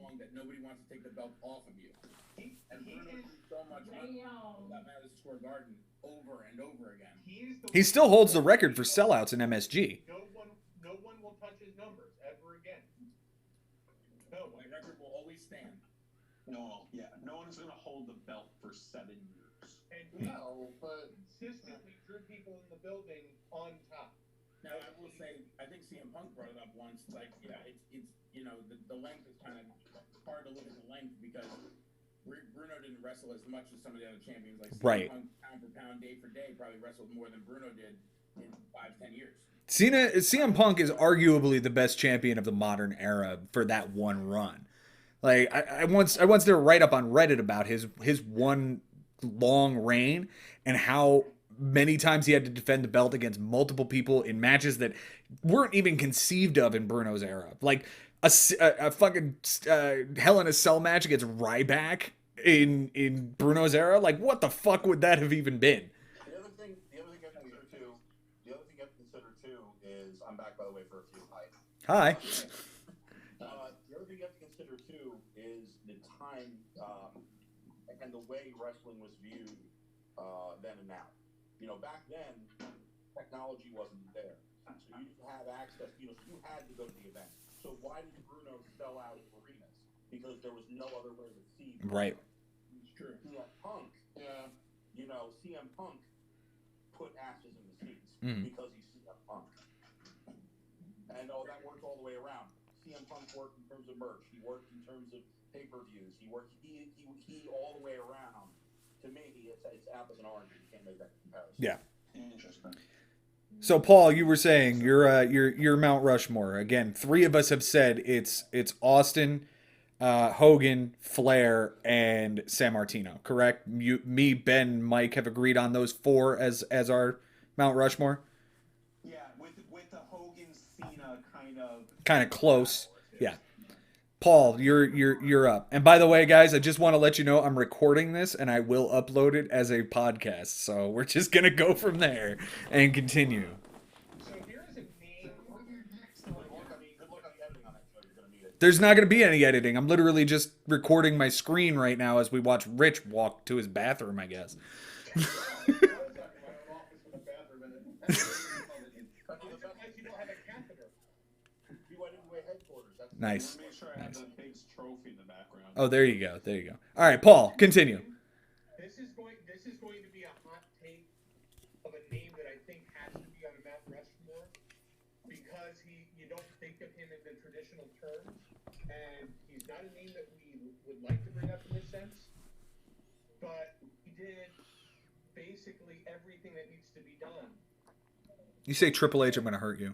long that nobody wants to take the belt off of you. And Bruno threw so much money that Madison Square Garden over and over again. He still holds the record for sellouts in MSG. No one will touch his numbers ever again. No, my record will always stand. No one's going to hold the belt for 7 years. And but consistently drew people in the building on top. Now, I will say, I think CM Punk brought it up once. Like, yeah, it's the length is kind of hard to look at the length because Bruno didn't wrestle as much as some of the other champions. Like CM Punk, pound for pound, day for day, probably wrestled more than Bruno did in 5-10 years. CM Punk is arguably the best champion of the modern era for that one run. Like I once did a write up on Reddit about his one long reign and how many times he had to defend the belt against multiple people in matches that weren't even conceived of in Bruno's era. Like a fucking Hell in a Cell match against Ryback in Bruno's era. Like, what the fuck would that have even been? The other thing you have to consider too is, I'm back by the way for a few. Hi. The other thing you have to consider too is the time and the way wrestling was viewed then and now. Back then, technology wasn't there. So you didn't have access. You had to go to the event. So why did Bruno sell out arenas? Because there was no other way to see. Right. It's true. CM Punk, CM Punk put asses in the seats because he's CM Punk. And that worked all the way around. CM Punk worked in terms of merch. He worked in terms of pay-per-views. He all the way around. To me, it's apples and oranges. You can't make that comparison. Yeah. Interesting. So Paul, you were saying you're Mount Rushmore. Again, 3 of us have said it's Austin, Hogan, Flair, and Sammartino. Correct? Me, Ben, Mike have agreed on those 4 as our Mount Rushmore. Yeah, with the Hogan Cena kind of close. Yeah. Paul, you're up. And by the way, guys, I just want to let you know I'm recording this and I will upload it as a podcast. So we're just gonna go from there and continue. So here's a name. Good luck on the editing on that show. You're going to need it. There's not gonna be any editing. I'm literally just recording my screen right now as we watch Rich walk to his bathroom, I guess. Nice. Make sure I have the big trophy in the background. Oh, there you go. All right, Paul, continue. This is going to be a hot take of a name that I think has to be on a Mount Rushmore because you don't think of him in the traditional terms, and he's not a name that we would like to bring up in this sense, but he did basically everything that needs to be done. You say Triple H, I'm gonna hurt you.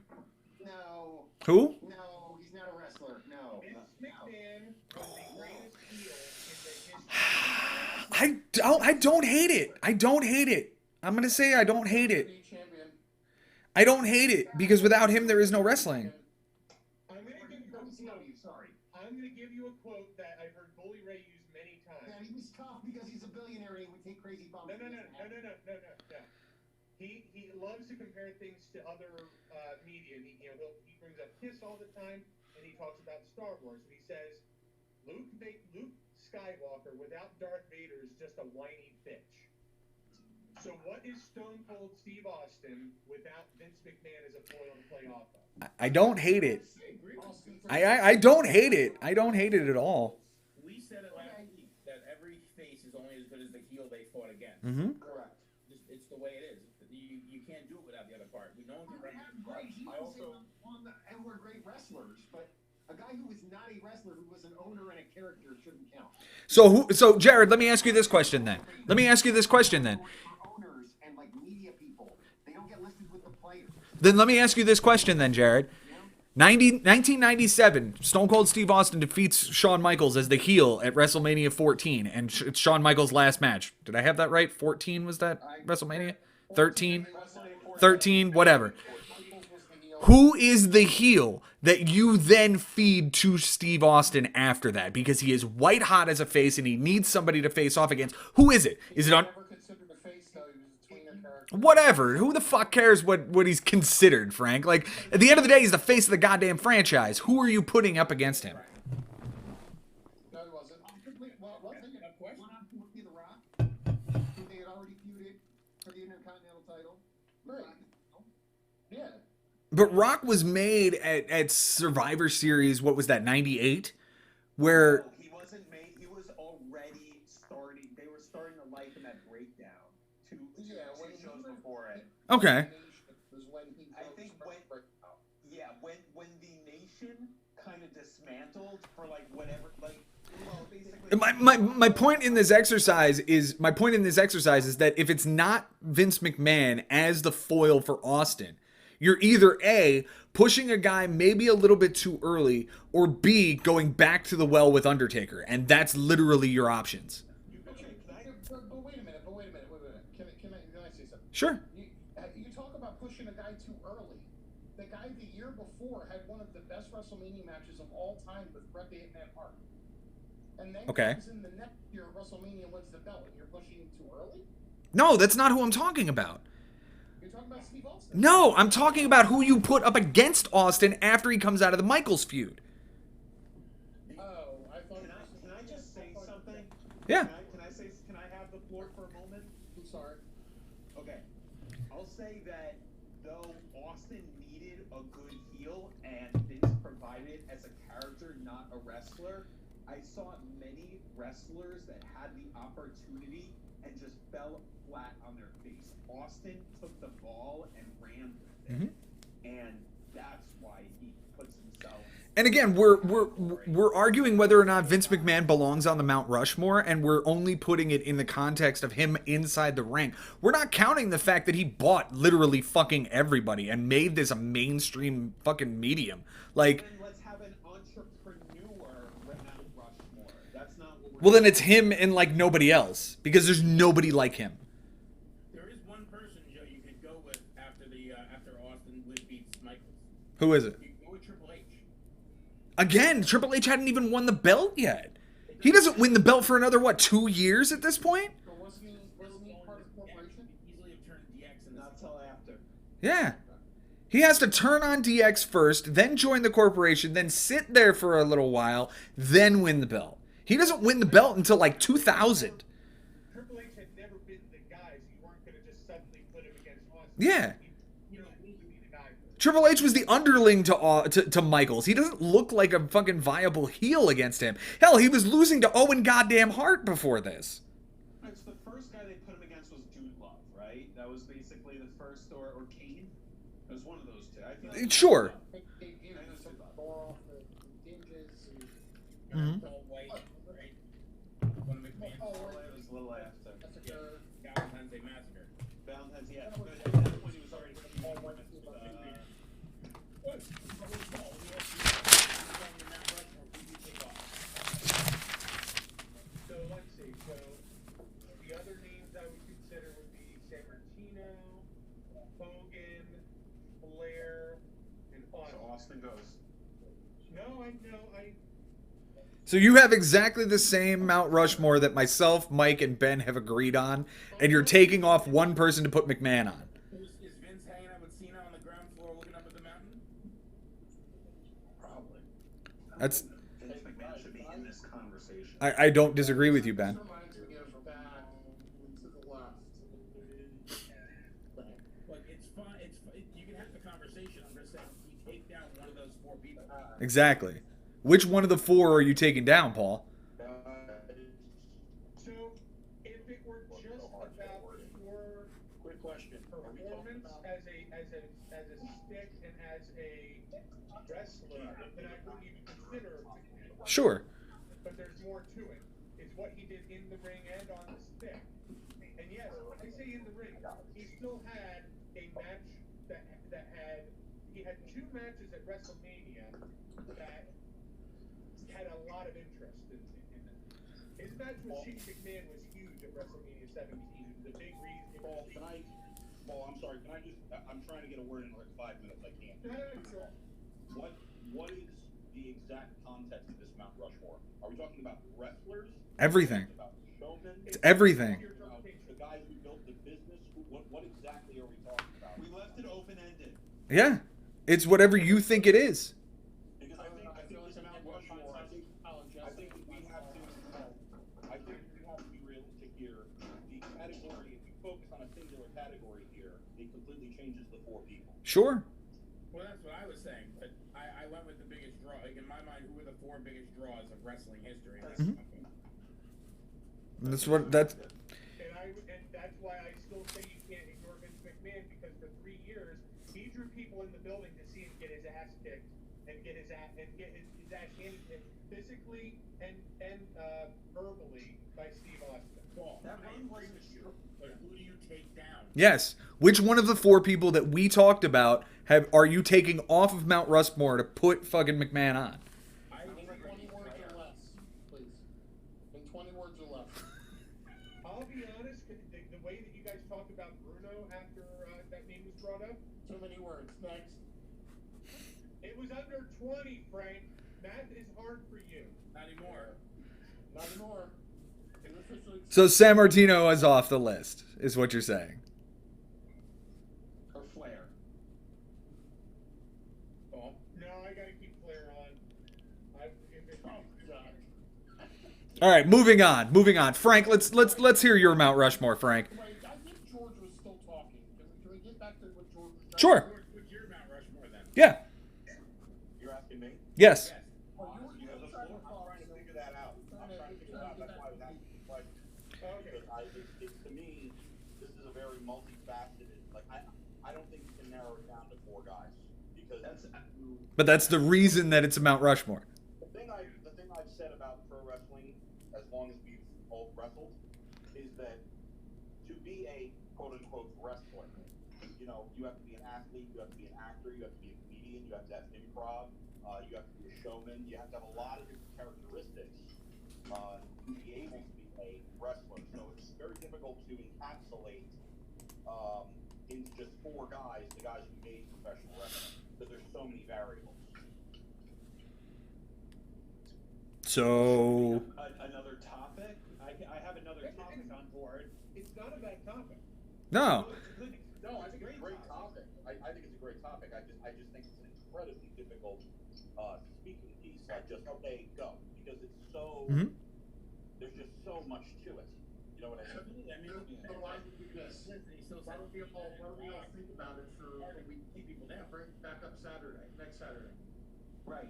No. Who? No, he's not a wrestler. No. Vince McMahon was the greatest heel in the history. I don't hate it. I'm gonna say I don't hate it. I don't hate it because without him there is no wrestling. I'm gonna give you a quote that I've heard Bully Ray use many times. Yeah, he was tough because he's a billionaire and he would take crazy bumps. No. He loves to compare things to other media. He brings up Kiss all the time, and he talks about Star Wars. And he says, Luke Skywalker without Darth Vader is just a whiny bitch. So what is Stone Cold Steve Austin without Vince McMahon as a foil to play off of? I don't hate it. I don't hate it. I don't hate it at all. We said it last week that every face is only as good as the heel they fought against. Mm-hmm. Correct. It's the way it is. You can't do it without the other part. We know We have great heels and we're great wrestlers, but a guy who was not a wrestler, who was an owner and a character, shouldn't count. So Jared, let me ask you this question then. Owners and like media people, they don't get listed with the players. Then let me ask you this question then, Jared. 1997, Stone Cold Steve Austin defeats Shawn Michaels as the heel at WrestleMania 14, and it's Shawn Michaels' last match. Did I have that right? 14 was that WrestleMania? 13? 13, whatever. Who is the heel that you then feed to Steve Austin after that? Because he is white hot as a face and he needs somebody to face off against. Who is it? Is it on... Whatever. Who the fuck cares what he's considered, Frank? Like, at the end of the day, he's the face of the goddamn franchise. Who are you putting up against him? title. Right. Yeah. But Rock was made at Survivor Series, what was that, 98? Where No, he wasn't made. He was already starting. They were starting to liken that breakdown two When he shows was- before it. Okay. Was when he I broke think Spark when- Breakout. Yeah, when the nation kind of dismantled for like whatever, like well, basically. my point in this exercise is that if it's not Vince McMahon as the foil for Austin, you're either A, pushing a guy maybe a little bit too early, or B, going back to the well with Undertaker, and that's literally your options. Okay, But wait a minute. Can I say something? Sure. You talk about pushing a guy too early. The guy the year before had one of the best WrestleMania matches of all time with Bret the Hitman Hart. And then Okay. comes in the next year, WrestleMania wins the belt, and you're pushing him too early? No, that's not who I'm talking about. You're talking about Steve Austin. No, I'm talking about who you put up against Austin after he comes out of the Michaels feud. Oh, I thought. Can I just say something? Yeah. Can I have the floor for a moment? I'm sorry. Okay. I'll say that though Austin needed a good heel and Vince provided as a character, not a wrestler, I saw many wrestlers that had the opportunity and just fell flat on their face. Austin took the ball and ran with it. And that's why he puts himself. And again, we're arguing whether or not Vince McMahon belongs on the Mount Rushmore, and we're only putting it in the context of him inside the ring. We're not counting the fact that he bought literally fucking everybody and made this a mainstream fucking medium. Like, Then let's have an entrepreneur Mount Rushmore. That's not what we're well, then it's him and like nobody else, because there's nobody like him. There is one person, Joe, you could go with after Austin would beat Michaels. Who is it? You could go with Triple H. Again, Triple H hadn't even won the belt yet. He doesn't win the belt for another, 2 years at this point? But wasn't he part of the corporation? Easily have turned DX in not till after. Yeah. He has to turn on DX first, then join the corporation, then sit there for a little while, then win the belt. He doesn't win the belt until like 2000. Triple H had never been the guy, so you weren't going to just suddenly put him against Austin. Yeah. You don't need to be the guy for it. Triple H was the underling to Michaels. He doesn't look like a fucking viable heel against him. Hell, he was losing to Owen goddamn Hart before this. It's the first guy they put him against was Dude Love, right? That was basically the first, or Kane. It was one of those two. I feel like Sure. They took the door off the hinges Mhm. and All white, right? One of McMahon's Oh, it was a little after. that's a good. Valentine's Day Massacre. Valentine's, yeah. But at that point, he was already All white with, people. What? What was Paul? We have to on the Mount Rushmore. Who do you take off? So let's see. So the other names I would consider would be San Martino, Hogan, Flair, and so Austin. Austin goes. No, I. So you have exactly the same Mount Rushmore that myself, Mike, and Ben have agreed on, and you're taking off one person to put McMahon on. Is Vince hanging out with Cena on the ground floor looking up at the mountain? Probably. That's Vince McMahon should be in this conversation. I don't disagree with you, Ben. This reminds me of back to the left. Look, it's fun. You can have the conversation. I'm just saying, you take down one of those four people. Exactly. Which one of the four are you taking down, Paul? So if it were just about pure Quick question. Are we talking performance about as a stick and as a wrestler, then I wouldn't even consider McMahon. Sure. But there's more to it. It's what he did in the ring and on the stick. And yes, I say in the ring, he still had a match that had he had two matches at WrestleMania that had a lot of interest in it. His match with Shane McMahon was huge at WrestleMania 17. It was a big reason. Paul, I'm sorry, can I just, I'm trying to get a word in like 5 minutes, I can't. Sure. What is the exact context of this Mount Rushmore? Are we talking about wrestlers? Everything. About showmen? It's everything. About the guys who built the business? What exactly are we talking about? We left it open-ended. Yeah. It's whatever you think it is. Because I think this Mount Rushmore, I think we have to be realistic here. The category, if you focus on a singular category here, it completely changes the four people. Sure. Well, that's what I was saying, but I went with the biggest draw. Like in my mind, who were the four biggest draws of wrestling history? And that's And that's why I still say you can't ignore Vince McMahon, because for 3 years he drew people in the building to see him get his ass kicked and get his ass handed to him physically and verbally by Steve Austin. Well, That I run was agree with you, but who do you take down? yes. Which one of the four people that we talked about are you taking off of Mount Rushmore to put fucking McMahon on? I In agree 20 with words you. or less, please. In 20 words or less. I'll be honest, the way that you guys talked about Bruno after that name was brought up, Too many words. Next. it was under 20, Frank. Math is hard for you. Not anymore. Not anymore. It was officially So San Martino is off the list, is what you're saying. Or Flair. Oh, No, I gotta keep Flair on. Oh, God. All right, moving on. Frank, let's hear your Mount Rushmore, Frank. Wait, I think George was still talking. Can we get back to what George was saying? Sure. what's your Mount Rushmore then? Yeah. You're asking me? Yes. Yes. Oh, you were trying to I'm trying to figure that out. I'm trying to figure that out. That's why I was asking the question. Okay. Because it's to me, this is a very multifaceted. Like I don't think you can narrow it down to four guys because But that's the reason that it's a Mount Rushmore. the thing I've said about pro wrestling, as long as we've all wrestled, is that to be a quote unquote wrestler, you know, you have to be an athlete, you have to be an actor, you have to be a comedian, you have to have improv, you have to be a showman, you have to have a lot of different characteristics to be able to be a wrestler. So it's very difficult to encapsulate into just four guys, the guys who made professional wrestling, because there's so many variables. So Another topic. I have another topic on board. It's not a bad topic. no. It's a good. No, I think it's a great topic. I think it's a great topic. I just think it's an incredibly difficult speaking piece. Like just okay, go, because it's so Mhm. there's just so much to it. You know what I mean? I mean, So why did we do this? he still Why said don't we all think about it for we keep people down. bring it back up next Saturday. Right.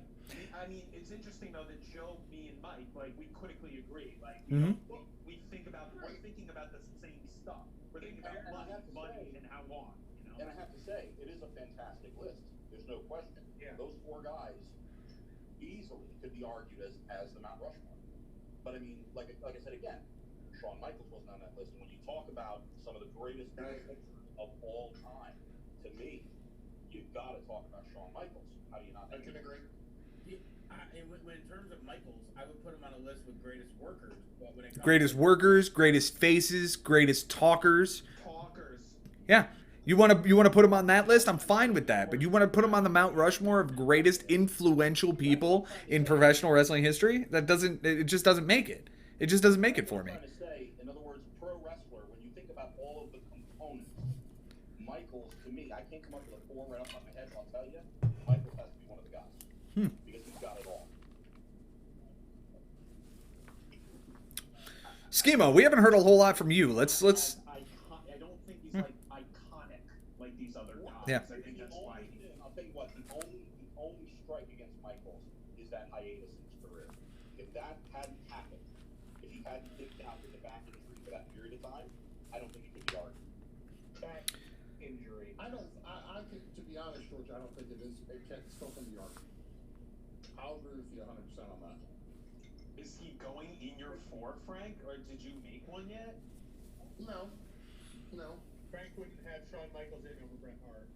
I mean, it's interesting though that Joe, me, and Mike, like, we critically agree. Like, Mhm. we're thinking about the same stuff. We're thinking about money and how long. You know. And I have to say, it is a fantastic list. There's no question. Yeah. Those four guys easily could be argued as the Mount Rushmore. But I mean, like I said again, Shawn Michaels wasn't on that list. And when you talk about some of the greatest pitchers of all time, to me, you've got to talk about Shawn Michaels. How do you not? I can agree. In terms of Michaels, I would put him on a list with greatest workers. But when it comes Greatest workers, greatest faces, greatest talkers. Talkers. Yeah. You want to put him on that list? I'm fine with that. But you want to put him on the Mount Rushmore of greatest influential people in professional wrestling history? It just doesn't make it. It just doesn't make it for me. I'm trying to say, in other words, pro wrestler, when you think about all of the components, Michaels, to me, I can't come up with a four right off the top of my head, but I'll tell you, Michaels has to be one of the guys. Because he's got it all. Schemo, we haven't heard a whole lot from you. Let's I don't think he's like iconic like these other guys. Yeah. I think that's why. I'll tell you what, the only strike against Michaels is that hiatus in his career. If that hadn't happened, if he hadn't dipped out with the back injury for that period of time, I don't think it could be argued. Back injury. I think, to be honest, George, I don't think it is. It still can be argued. I'll agree with you 100% on that. Is he going in your four, Frank, or did you make one yet? No. Frank wouldn't have Shawn Michaels in over Bret Hart.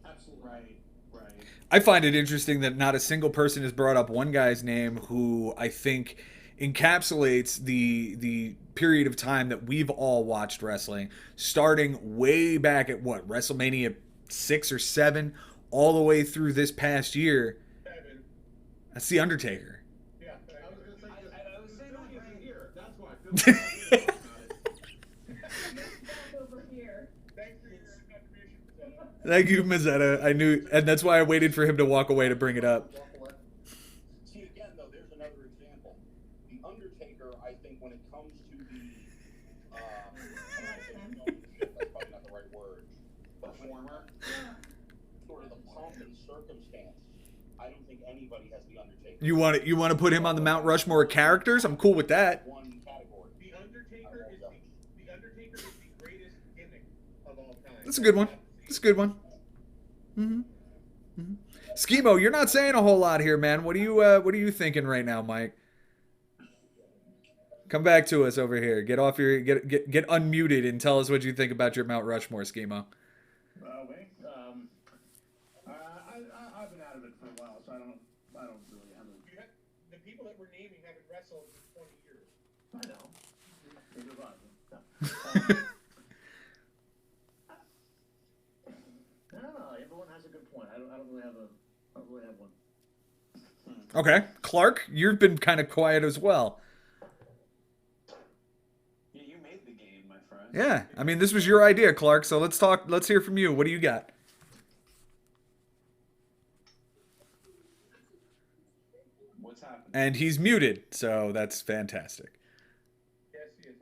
Absolutely. Right. I find it interesting that not a single person has brought up one guy's name who I think encapsulates the period of time that we've all watched wrestling, starting way back at WrestleMania 6 or 7, all the way through this past year. Seven. That's The Undertaker. Yeah. I was going to say I was saying that right here. That's why. Over here. Thanks for your contribution, Zeta. Thank you, Mazzetta. I knew, and that's why I waited for him to walk away to bring it up. walk away. See, again, though, there's another example. The Undertaker, I think, when it comes to the And I say showmanship, that's probably not the right word. Performer. Sort of the pomp and circumstance. I don't think anybody has the Undertaker. You want to put him on the Mount Rushmore characters? I'm cool with that. One category. The Undertaker is the greatest gimmick of all time. That's a good one. That's a good one. Schemo, you're not saying a whole lot here, man. What are you thinking right now, Mike? Come back to us over here. Get off your get unmuted and tell us what you think about your Mount Rushmore, Schemo. I've been out of it for a while, so I don't really have a. The people that we're naming haven't wrestled in 20 years. I know. Neither have I. No. I don't know. Everyone has a good point. I don't really have one. Okay, Clark, you've been kind of quiet as well. Yeah, you made the game, my friend. Yeah, I mean, this was your idea, Clark. So let's talk. Let's hear from you. What do you got? What's happening? And he's muted, so that's fantastic. Yes, he is.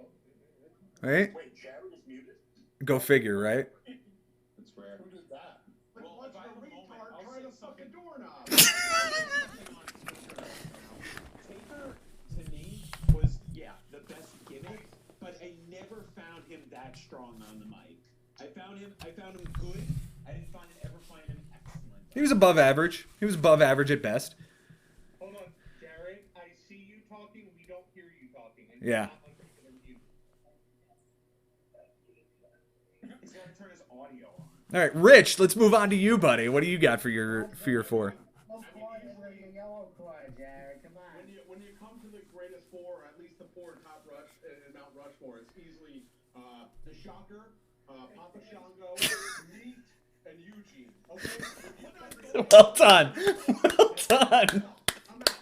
Right? Wait, Jared is muted? Go figure, right? It's rare. Who did that? Well, What's if I the have a moment, retard I'll trying say to fuck a something. doorknob? Taker, to me, was, the best gimmick, but I never found him that strong on the mic. I found him good. I didn't ever find him excellent. He was above average. He was above average at best. Hold on, Jared. I see you talking. We don't hear you talking. And Yeah. Not like you're gonna mute. He's got to turn his audio on. All right, Rich, let's move on to you, buddy. What do you got for your four? When you come to the greatest four, or at least the four top rush in Mount Rushmore, it's easily the Shocker, Papa Shango, Meat, and Eugene. Okay. Well done. Well done. I'm out.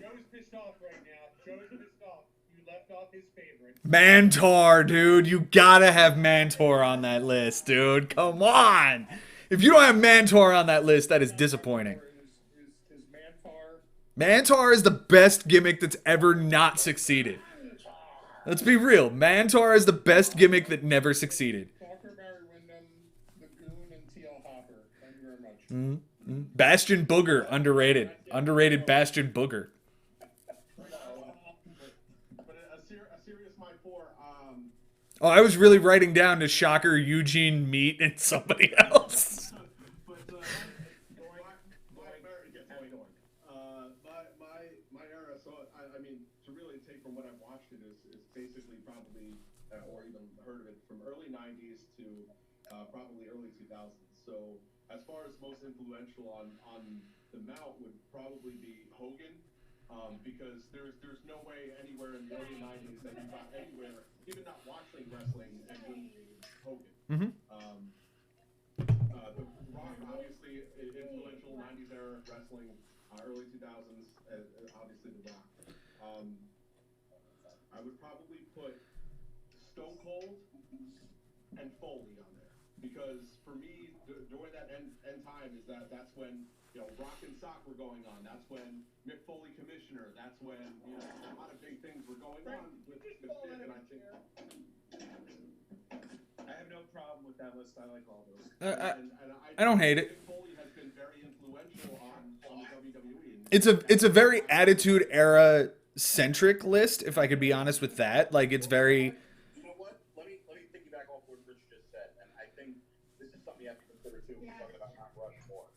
Joe's pissed off right now. Joe's pissed off. You left off his favorite. Mantor, dude. You gotta have Mantor on that list, dude. Come on. If you don't have Mantor on that list, that is disappointing. Is Mantar? Mantor is the best gimmick that's ever not succeeded. Let's be real. Mantor is the best gimmick that never succeeded. Stalker, Barry Windham, the Goon, and T.L. Hopper. Thank you very much. Bastion Booger, underrated. Underrated Bastion Booger. But a serious my four. Oh, I was really writing down to Shocker, Eugene, Meat, and somebody else. But my era. So I mean, to really take from what I've watched it is basically probably or even heard of it from early '90s to probably early 2000s. So as far as most influential on the Mount would probably be Hogan. Because there's no way anywhere in the early '90s that you got anywhere, even not watching wrestling, and wouldn't be Hogan. The Rock, obviously influential '90s era wrestling, early 2000s, obviously The Rock. I would probably put Stone Cold and Foley on there because for me, during that end time is that's when Rock and Sock were going on. That's when Mick Foley commissioner. That's when a lot of big things were going on with Dick, and I think I have no problem with that list. I like all those. I don't hate it. Mick Foley has been very influential on the WWE. It's a very Attitude Era centric list, if I could be honest with that. Like it's very. You know what? Let me piggyback off what Rich just said, and I think this is something you have to consider too when you're talking about Mount Rushmore.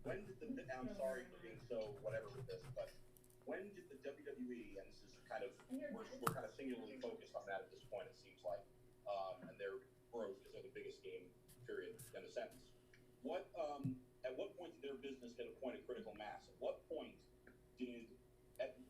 When did and I'm sorry for being so whatever with this, but when did the WWE, and this is kind of we're kind of singularly focused on that at this point, it seems like, and their growth because they're the biggest game period in a sense. At what point did their business hit a point of critical mass? At what point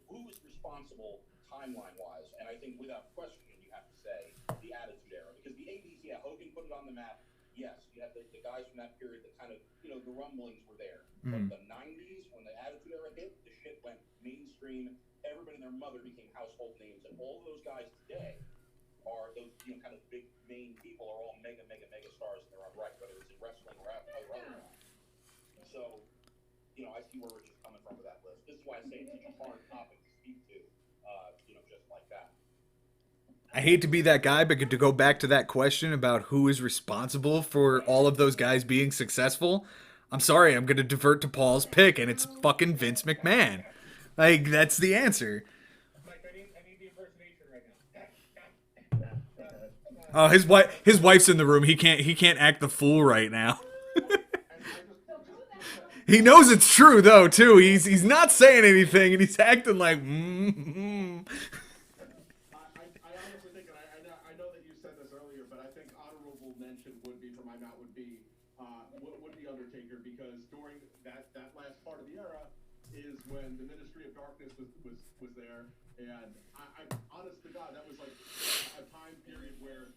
who was responsible timeline-wise? And I think without question, you have to say the Attitude Era. Because the 80s, Hogan put it on the map. Yes, you have the guys from that period that kind of, the rumblings were there. But the 90s, when the Attitude Era hit, the shit went mainstream. Everybody and their mother became household names. And all of those guys today are those, kind of big main people are all mega stars in their own right, whether it's in wrestling or other. So, I see where we're just coming from with that list. This is is why I say it's such a hard topic to speak to, just like that. I hate to be that guy, but to go back to that question about who is responsible for all of those guys being successful, I'm sorry, I'm going to divert to Paul's pick, and it's fucking Vince McMahon. Like, that's the answer. Mike, I need the impersonation right now. Oh, his wife's in the room. He can't act the fool right now. He knows it's true though too. He's not saying anything, and he's acting like. I honestly think, and I know that you said this earlier, but I think honorable mention would be for my mount would be Undertaker, because during that last part of the era is when the Ministry of Darkness was there, and I honest to God, that was like a time period where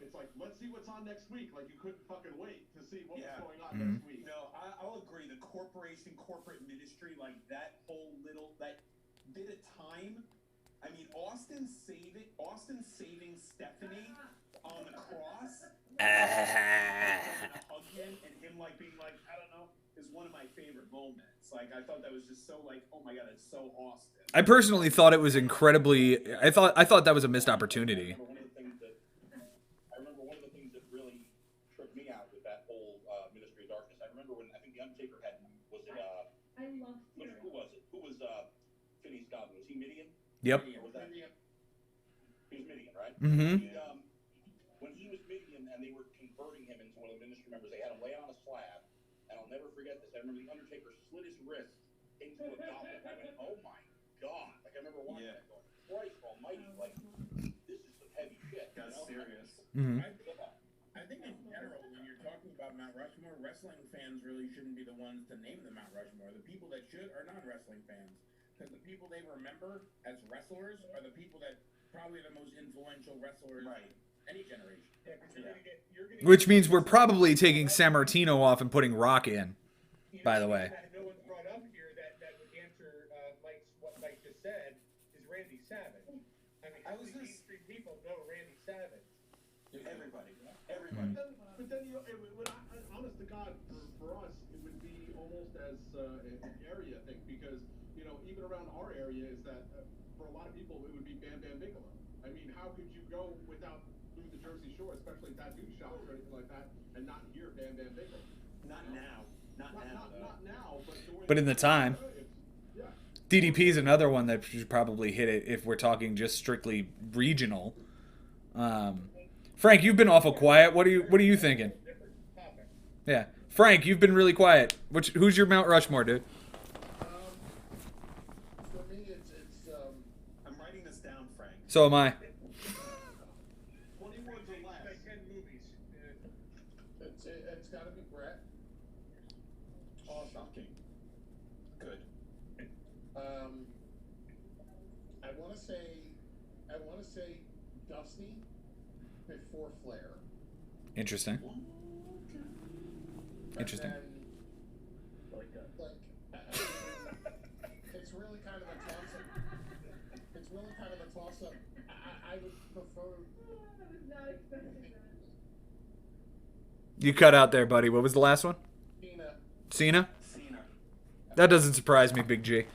it's like, let's see what's on next week. Like, you couldn't fucking wait to see what was going on next week. No, I'll agree. The corporate ministry, like that bit of time. I mean, Austin saving Stephanie on the cross, hug him, and him like being like, I don't know, is one of my favorite moments. Like, I thought that was just so like, oh my God, it's so Austin. I personally thought it was incredibly. I thought that was a missed opportunity. I remember one of the things that really tripped me out with that whole Ministry of Darkness. I remember when I think the Undertaker had I love who was it? Who was Phineas Godwin? Was he Midian? Yep. Or was that? He was Midian, right? Mm-hmm. When he was Midian and they were converting him into one of the ministry members, they had him lay on a slab, and I'll never forget this. I remember the Undertaker slit his wrist into a goblet. I went, oh my God! Like, I remember watching that going, Christ Almighty! Like, this is some heavy shit. That's serious. Mm-hmm. I think in general, when you're talking about Mount Rushmore, wrestling fans really shouldn't be the ones to name the Mount Rushmore. The people that should are non-wrestling fans, because the people they remember as wrestlers are the people that probably are the most influential wrestlers in any generation. Yeah, but you're gonna Which means we're probably taking Sammartino off and putting Rock in. By the way. No one's brought up here that would answer what Mike just said is Randy Savage. I mean, how many mainstream people know Randy Savage? Everybody. But then, honest to God, for us, it would be almost as an area thing, because, even around our area is that, for a lot of people, it would be Bam Bam Bigelow. I mean, how could you go without through the Jersey Shore, especially tattoo shops or anything like that, and not hear Bam Bam Bigelow? Not now, But in the time. Yeah. DDP is another one that should probably hit it if we're talking just strictly regional. Frank, you've been awful quiet. What are you thinking? Yeah, Frank, you've been really quiet. Who's your Mount Rushmore, dude? For me, it's I'm writing this down, Frank. So am I. 20 words or less. Like 10 movies. it's got to be Brett. Shocking. Good. I want to say Dusty before Flair. Interesting. Interesting. And then, it's really kind of a toss-up. I would prefer. I was not expecting that. You cut out there, buddy. What was the last one? Cena? Cena. That doesn't surprise me, Big G.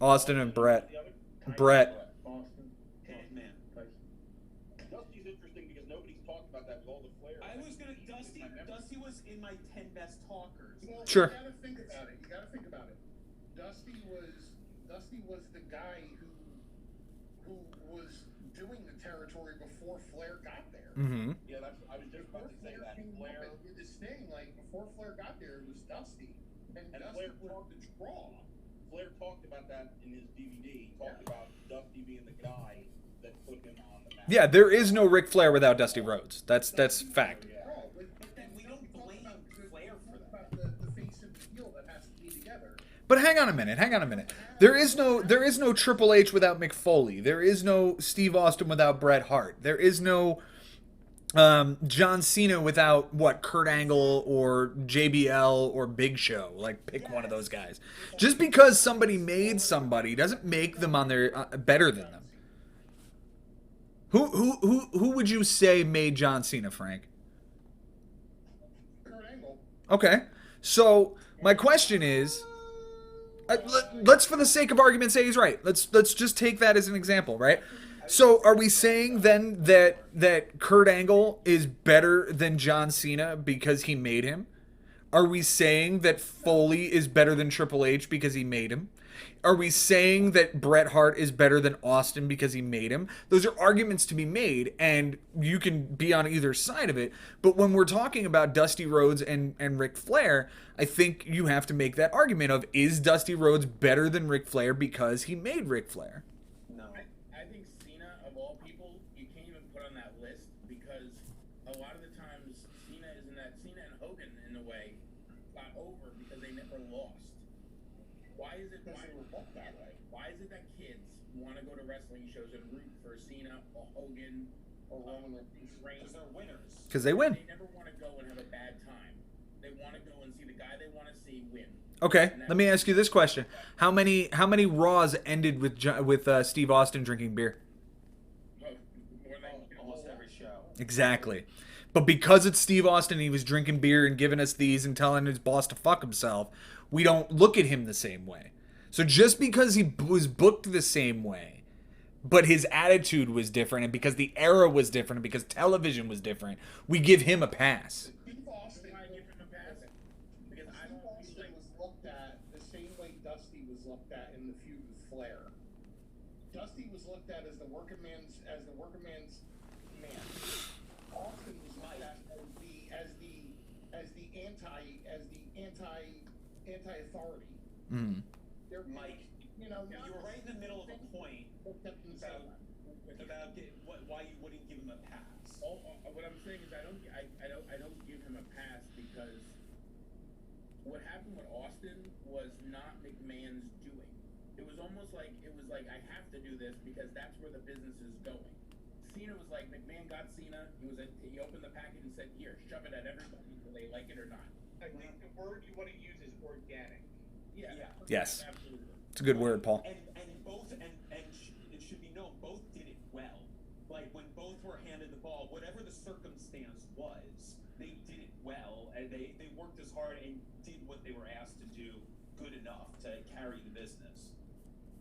Austin and Brett. Brett. Dusty's interesting because nobody's talked about that with all the flair. Dusty was in my 10 best talkers. Well, Sure. You gotta think about it. Dusty was the guy who was doing the territory before Flair got there. Mm-hmm. Yeah, I was just about to say that. Flair did this thing, like, before Flair got there, it was Dusty. And Dusty Flair was the draw. Flair talked about that in his DVD. He talked about Dusty being the guy that put him on the map. Yeah, there is no Ric Flair without Dusty Rhodes. That's fact. But then we don't blame Flair for that. The face and the heel that has to be together. But hang on a minute. There is no Triple H without Mick Foley. There is no Steve Austin without Bret Hart. There is no John Cena without Kurt Angle or JBL or Big Show. Like, pick one of those guys. Just because somebody made somebody doesn't make them on their better than them. Who would you say made John Cena, Frank? Okay. So my question is, let's for the sake of argument say he's right. Let's just take that as an example, right? So are we saying then that Kurt Angle is better than John Cena because he made him? Are we saying that Foley is better than Triple H because he made him? Are we saying that Bret Hart is better than Austin because he made him? Those are arguments to be made, and you can be on either side of it. But when we're talking about Dusty Rhodes and Ric Flair, I think you have to make that argument of, is Dusty Rhodes better than Ric Flair because he made Ric Flair? No. I think Cena, of all people, you can't even put on that list because a lot of the times Cena and Hogan, in a way, got over because they never lost. Why is it that kids want to go to wrestling shows and root for Cena or Hogan or Roman Reigns? Because they're winners. Because they win. They never want to go and have a bad time. They want to go and see the guy they want to see win. Okay, let me ask you this question: How many Raws ended with Steve Austin drinking beer? Almost every show. Exactly. But because it's Steve Austin, he was drinking beer and giving us these and telling his boss to fuck himself, we don't look at him the same way. So just because he was booked the same way, but his attitude was different, and because the era was different, and because television was different, we give him a pass. Steve Austin, Because I Steve don't Austin think was looked at the same way Dusty was looked at in the feud with Flair. Dusty was looked at as the working man's man. Austin was looked at as the anti-authority. Mm. Mike, you were right in the middle of a point about why you wouldn't give him a pass. What I'm saying is I don't give him a pass because what happened with Austin was not McMahon's doing. It was almost like I have to do this because that's where the business is going. Cena was like, McMahon got Cena. He opened the package and said, "Here, shove it at everybody, whether they like it or not." I think the word you want to use is organic. Yeah. Yes. Absolutely. It's a good word, Paul. And it should be known, both did it well. Like when both were handed the ball, whatever the circumstance was, they did it well, and they worked as hard and did what they were asked to do good enough to carry the business.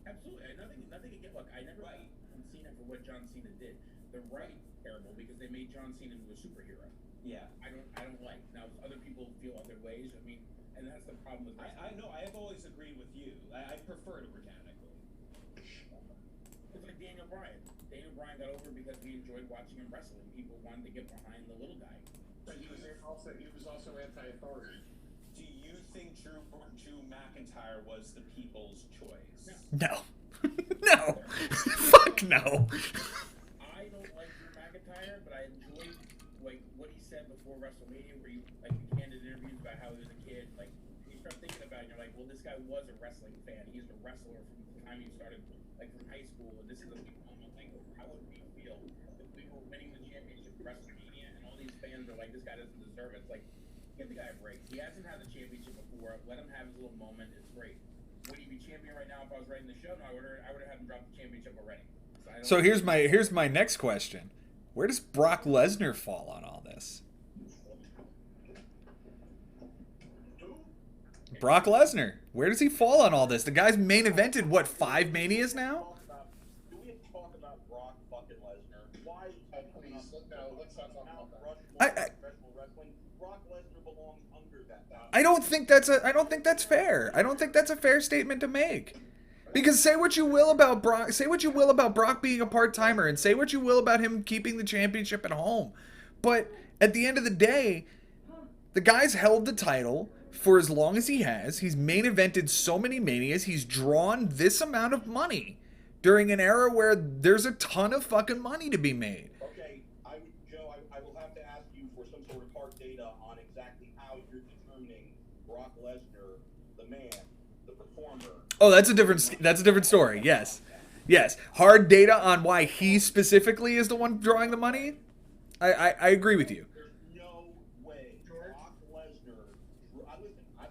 Absolutely. Nothing again. Look, I never liked Cena for what John Cena did. The right terrible because they made John Cena into a superhero. Yeah. I don't like. Now other people feel other ways. I mean, and that's the problem with wrestling. I know. I have always agreed with you. I prefer it organically. It's like Daniel Bryan. Daniel Bryan got over because we enjoyed watching him wrestle, and people wanted to get behind the little guy. But he was also anti-authority. Do you think Drew McIntyre was the people's choice? No. No. Fuck no. I don't like Drew McIntyre, but I enjoyed like what he said before WrestleMania, where he candid interviews about how he was a kid. Like you start thinking about it, and you're like, well, this guy was a wrestling fan. He's a wrestler from the time he started, like from high school, and this is a big moment. Like, how would we feel if we were winning the championship at WrestleMania, and all these fans are like, this guy doesn't deserve it? It's like, give the guy a break. He hasn't had the championship before. Let him have his little moment. It's great. Would he be champion right now if I was writing the show? No, I would have had him drop the championship already. So here's my next question: Where does Brock Lesnar fall on all this? Brock Lesnar. Where does he fall on all this? The guy's main evented what, 5 Manias now? Do we have to talk about Brock fucking Lesnar? Why? Please, no, let's not talk about that. Professional wrestling. Brock Lesnar belongs under that. I don't think that's fair. I don't think that's a fair statement to make. Because say what you will about Brock, being a part-timer, and say what you will about him keeping the championship at home. But at the end of the day, the guy's held the title for as long as he has. He's main evented so many Manias. He's drawn this amount of money during an era where there's a ton of fucking money to be made. Okay, Joe, I will have to ask you for some sort of hard data on exactly how you're determining Brock Lesnar, the man, the performer. Oh, that's a different story. Yes. Hard data on why he specifically is the one drawing the money. I agree with you. There's no way Brock Lesnar.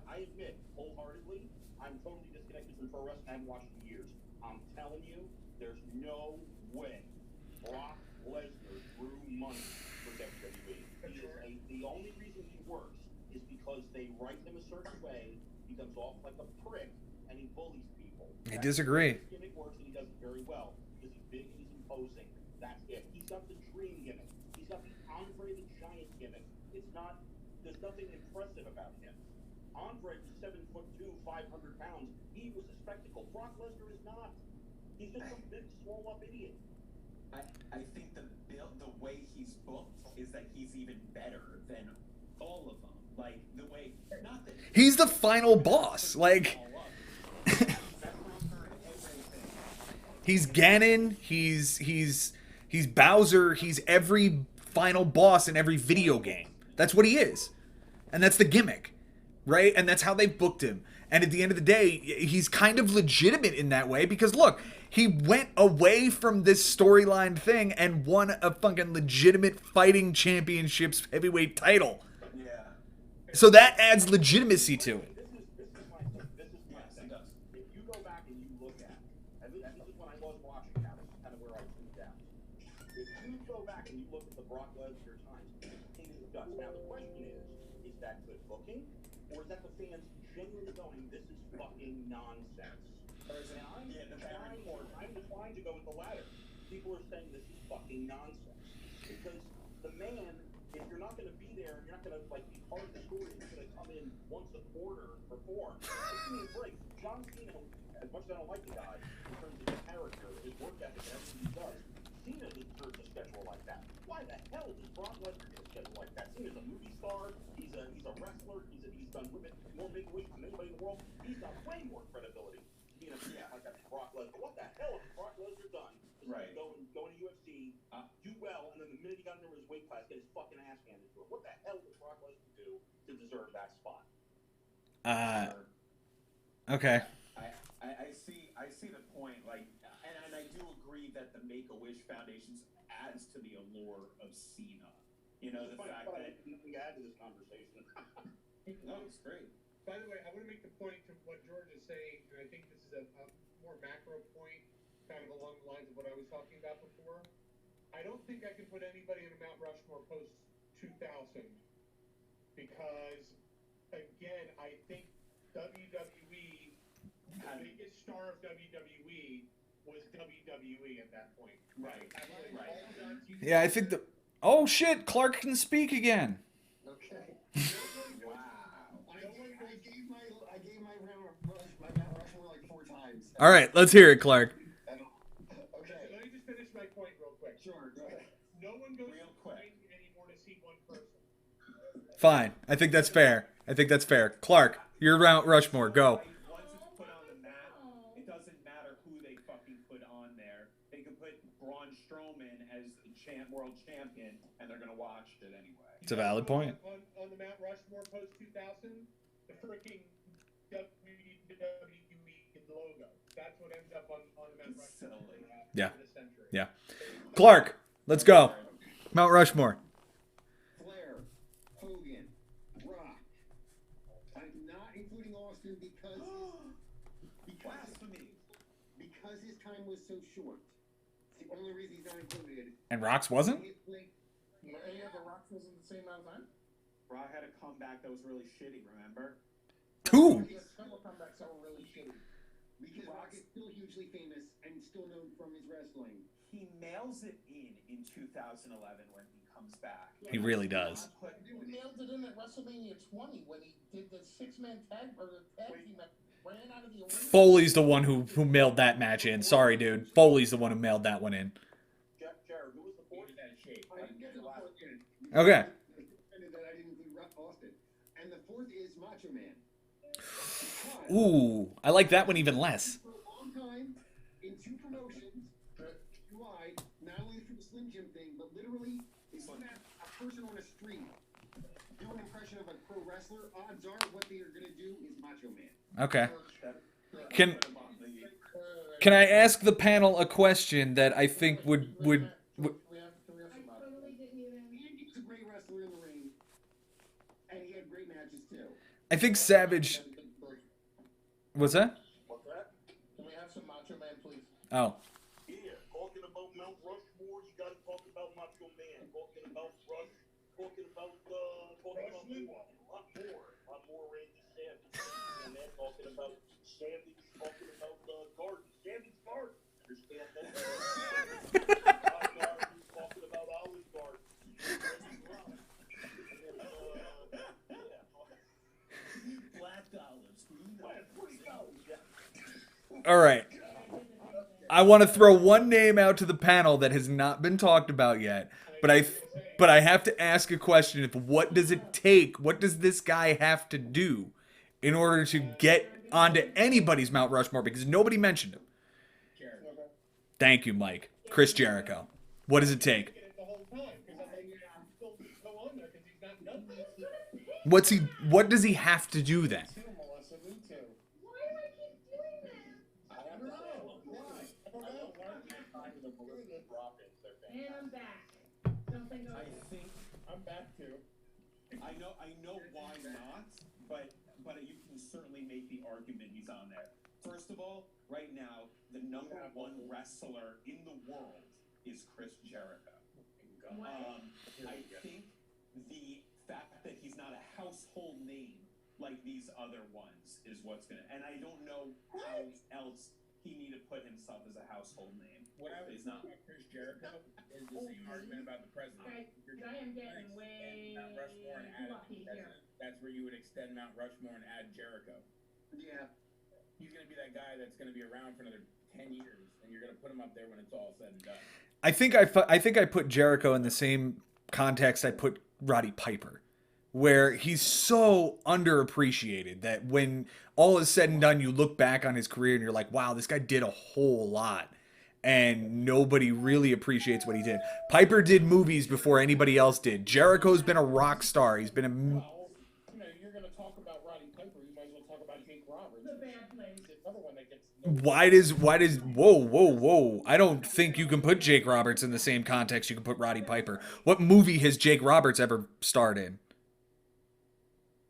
I admit wholeheartedly, I'm totally disconnected from pro wrestling. I haven't watched in years. I'm telling you, there's no way Brock Lesnar drew money for WWE. The only reason he works is because they certain way, he comes off like a prick, and he bullies people. I disagree. His gimmick works, and he does it very well because he's big and he's imposing. That's it. He's got the dream gimmick. He's got the Andre the Giant gimmick. It's not. There's nothing impressive about him. Andre was 7'2", 500 pounds. He was a spectacle. Brock Lesnar is not. He's just some big, swole-up idiot. I think the way he's booked is that he's even better than all of them. Like the way, not that He's the final boss. Like, he's Ganon. He's Bowser. He's every final boss in every video game. That's what he is, and that's the gimmick, right? And that's how they booked him. And at the end of the day, he's kind of legitimate in that way because look, he went away from this storyline thing and won a fucking legitimate fighting championships heavyweight title. Yeah. So that adds legitimacy to it. This is my thing. Yes, it does. If you go back and you look at, and this is when I was watching now, this is kind of where I tuned out. If you go back and you look at the Brock Lesnar times, King of the Guts. Now the question is that good booking, or is that the fans genuinely going, this is fucking nonsense? And I'm inclined to go with the latter. People are saying this is fucking nonsense because the man, if you're not going to be there and you're not going to like be part of the story, you're going to come in once a quarter and perform. Give me a break. John Cena, as much as I don't like the guy in terms of his character, his work ethic, and everything he does, Cena deserves a schedule like that. Why the hell does Brock Lesnar get a schedule like that? Cena's a movie star. He's a wrestler. He's done more big wish than anybody in the world. He's got way more credibility. Being a like that Brock Lesnar. What the hell has Brock Lesnar done? Right. Go to UFC, do well, and then the minute he got into his weight class, get his fucking ass handed to him. What the hell did Brock Lesnar do to deserve that spot? Okay. I see the point. Like, and I do agree that the Make-A-Wish Foundation adds to the allure of Cena. You know, the fact that we add to this conversation. no, it's great. By the way, I want to make the point to what George is saying, and I think this is a more macro point, kind of along the lines of what I was talking about before. I don't think I can put anybody in a Mount Rushmore post 2000 because, again, I think WWE, the biggest star of WWE was WWE at that point. Right. Yeah, I think the. Oh shit! Clark can speak again. Okay. Wow. I gave my Mount Rushmore like 4 times. All right, let's hear it, Clark. Okay, let me just finish my point real quick. Sure, go ahead. No one goes Real to quick. the ring anymore to see one person. Fine. I think that's fair. Clark, you're Mount Rushmore. Go. Once it's put on the map, it doesn't matter who they fucking put on there. They can put Braun Strowman as the world champion, and they're gonna watch it anyway. It's a valid point. On the Mount Rushmore post 2000, the freaking WWE logo. That's what ends up on the Mount Rushmore. Silly. Yeah. For the century. Yeah. Clark, let's go. Mount Rushmore. Flair, Hogan, Rock. I'm not including Austin because Blasphemy. his time was so short. It's the only reason he's not included. And Rox wasn't? Any of the Rocks was in the same amount of time? Raw had a comeback that was really shitty, remember? Who? Yes, several comebacks that were really shitty. Because Rock is still hugely famous and still known from his wrestling. He mails it in 2011 when he comes back. He really does. He nailed it in at WrestleMania 20 when he did the 6-man tag team that ran out of the arena. Foley's the one who mailed that match in. Sorry, dude. Foley's the one who mailed that one in. Jared, who was the fourth? I didn't get the fourth in. Okay. That I didn't include Austin. And the fourth is Macho Man. Ooh, I like that one even less. For a long time, in 2 promotions, wide, not only for the Slim Jim thing, but literally, if you have a person on a street do an impression of a pro wrestler, odds are what they are going to do is Macho Man. Okay. Can I ask the panel a question that I think would We have totally didn't even. He was a great wrestler in the ring, and he had great matches too. I think Savage. What's that? What's that? Can we have some Macho Man, please? Oh. Yeah, talking about Mount Rushmore, you gotta talk about Macho Man. Talking about Rush, talking about a lot more Randy Savage. Sandy's talking about Garden. Sandy's Garden. Understand that? He's talking about Olive Garden. Black olives. $40. All right. I want to throw one name out to the panel that has not been talked about yet, but I have to ask a question of what does it take? What does this guy have to do in order to get onto anybody's Mount Rushmore? Because nobody mentioned him. Thank you, Mike. Chris Jericho. What does it take? What does he have to do then? And I'm back. Something I goes. think I'm back too. I know why not, but you can certainly make the argument he's on there. First of all, right now, the number one wrestler in the world is Chris Jericho. I think the fact that he's not a household name like these other ones is what's gonna. And I don't know how else he need to put himself as a household name. What I would say about Chris Jericho is the same argument about the president. I am getting way Mount Rushmore and add, lucky here. that's where you would extend Mount Rushmore and add Jericho. Yeah. He's going to be that guy that's going to be around for another 10 years, and you're going to put him up there when it's all said and done. I think I put Jericho in the same context I put Roddy Piper, where he's so underappreciated that when all is said and done, you look back on his career and you're like, wow, this guy did a whole lot. And nobody really appreciates what he did. Piper did movies before anybody else did. Jericho's been a rock star. He's been a... Well, you're going to talk about Roddy Piper. You might as well talk about Jake Roberts. The bad place. Another one that gets. Why does whoa. I don't think you can put Jake Roberts in the same context you can put Roddy Piper. What movie has Jake Roberts ever starred in?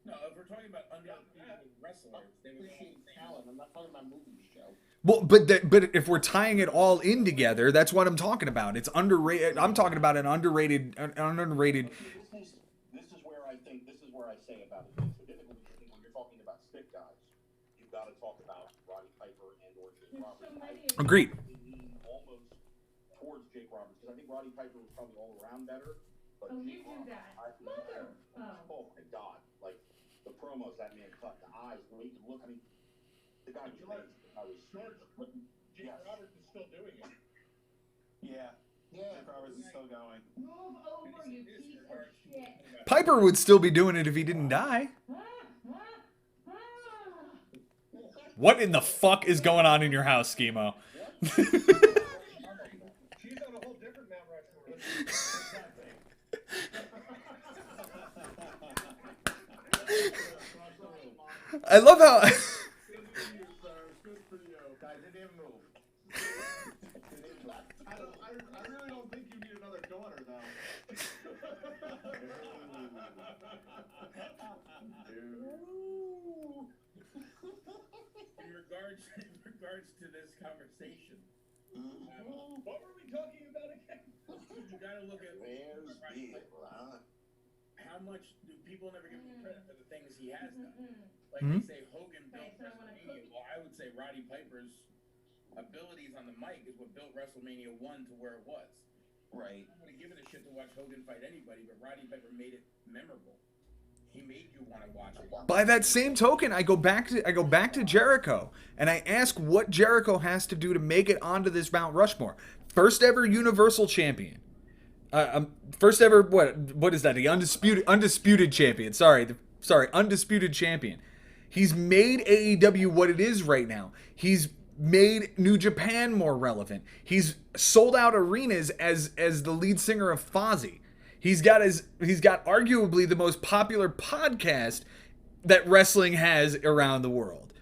No, if we're talking about underrated wrestlers, they would Appreciate talent. I'm not talking about movies, Joe. Well, but if we're tying it all in together, that's what I'm talking about. It's underrated. I'm talking about an underrated. This is where I say about it. It's difficult because when you're talking about stick guys, you've got to talk about Roddy Piper and or Jake Roberts. Agreed. I lean almost towards Jake Roberts because I think Roddy Piper was probably all around better. But Oh, Jake you do Roberts, that. Mother. Oh. Oh my God! Like the promos that man cut, the eyes, the way he could look. I mean, the guy was amazing. I was George, Jake Roberts is still doing it. Yeah. Jake Roberts is still going. Move over, you piece of shit. Piper would still be doing it if he didn't die. What in the fuck is going on in your house, Schemo? She's on a whole different Mount Rushmore. I love how... Good for you. Guys, it didn't move. I really don't think you need another daughter, though. In regards to this conversation, What were we talking about again? you got to look at Where's Bill, huh? how much do people never give him credit for the things he has done. Like Mhm. they say Hogan built WrestleMania. Well, I would say Roddy Piper's abilities on the mic is what built WrestleMania 1 to where it was. Right. I would have given a shit to watch Hogan fight anybody, but Roddy Piper made it memorable. He made you want to watch it. By that same token, I go back to Jericho, and I ask what Jericho has to do to make it onto this Mount Rushmore. First ever Universal Champion. First ever what is that? The undisputed champion. Sorry, undisputed champion. He's made AEW what it is right now. He's made New Japan more relevant. He's sold out arenas as the lead singer of Fozzy. He's got arguably the most popular podcast that wrestling has around the world.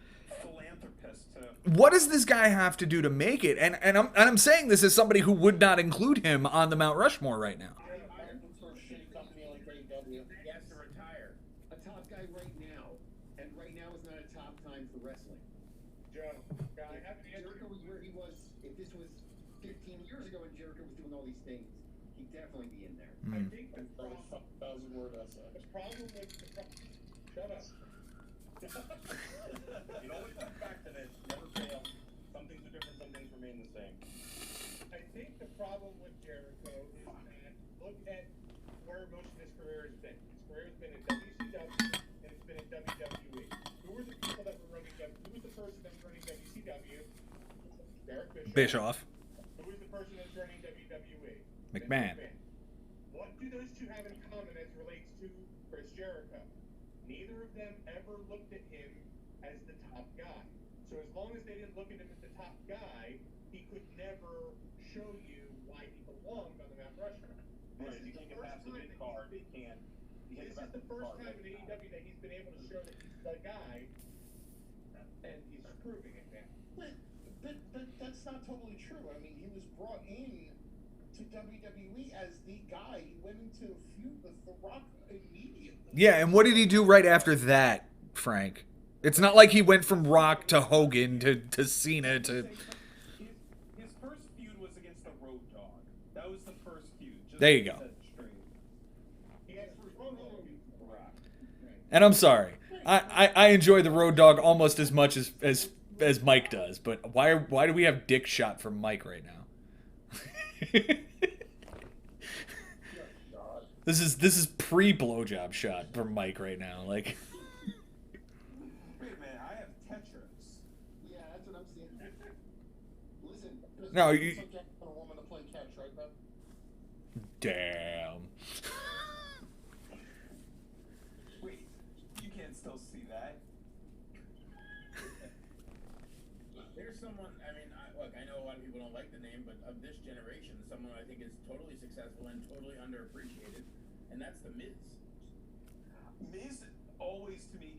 Philanthropist, too. What does this guy have to do to make it? And I'm saying this as somebody who would not include him on the Mount Rushmore right now. I would for a shitty company like AEW. He has to retire. A top guy right now, and right now is not a top time for wrestling. Joe, I have to answer. Jericho was where he was. If this was 15 years ago and Jericho was doing all these things, he'd definitely be in there. I think the problem with shut up. It always comes back to this. Never fail. Some things are different. Some things remain the same. I think the problem with Jericho is that look at where most of his career has been. His career has been in WCW and it's been in WWE. Who were the people that were running WWE? Who was the person that was running WCW? Derek Bischoff. Who was the person that's running WWE? McMahon. What do those two have in common as relates to Chris Jericho? Neither of them ever looked at him as the top guy. So as long as they didn't look at him as the top guy, he could never show you why he belonged on the Mount Rushmore. Right, you can't get past the mid card. They can't. This is the first time in AEW that he's been able to show that he's the guy, and he's proving it now. But that's not totally true. I mean, he was brought in to WWE as the guy. He went into a feud with The Rock immediately. Yeah, and what did he do right after that, Frank? It's not like he went from Rock to Hogan to Cena to... His first feud was against the Road Dogg. That was the first feud. Just There you to go. set it straight. He has Rock. And I'm sorry. I enjoy the Road Dogg almost as much as Mike does, but why do we have dick shot from Mike right now? This is pre-blowjob shot from Mike right now. Like, Wait a minute, I have Tetris. Yeah, that's what I'm seeing. Listen. no, you, Subject for a woman to play catch, right, Ben? damn. Wait, you can't still see that. There's someone, I mean, look, I know a lot of people don't like the name, but of this generation, someone I think is totally successful and totally underappreciated, and that's The Miz. Miz always to me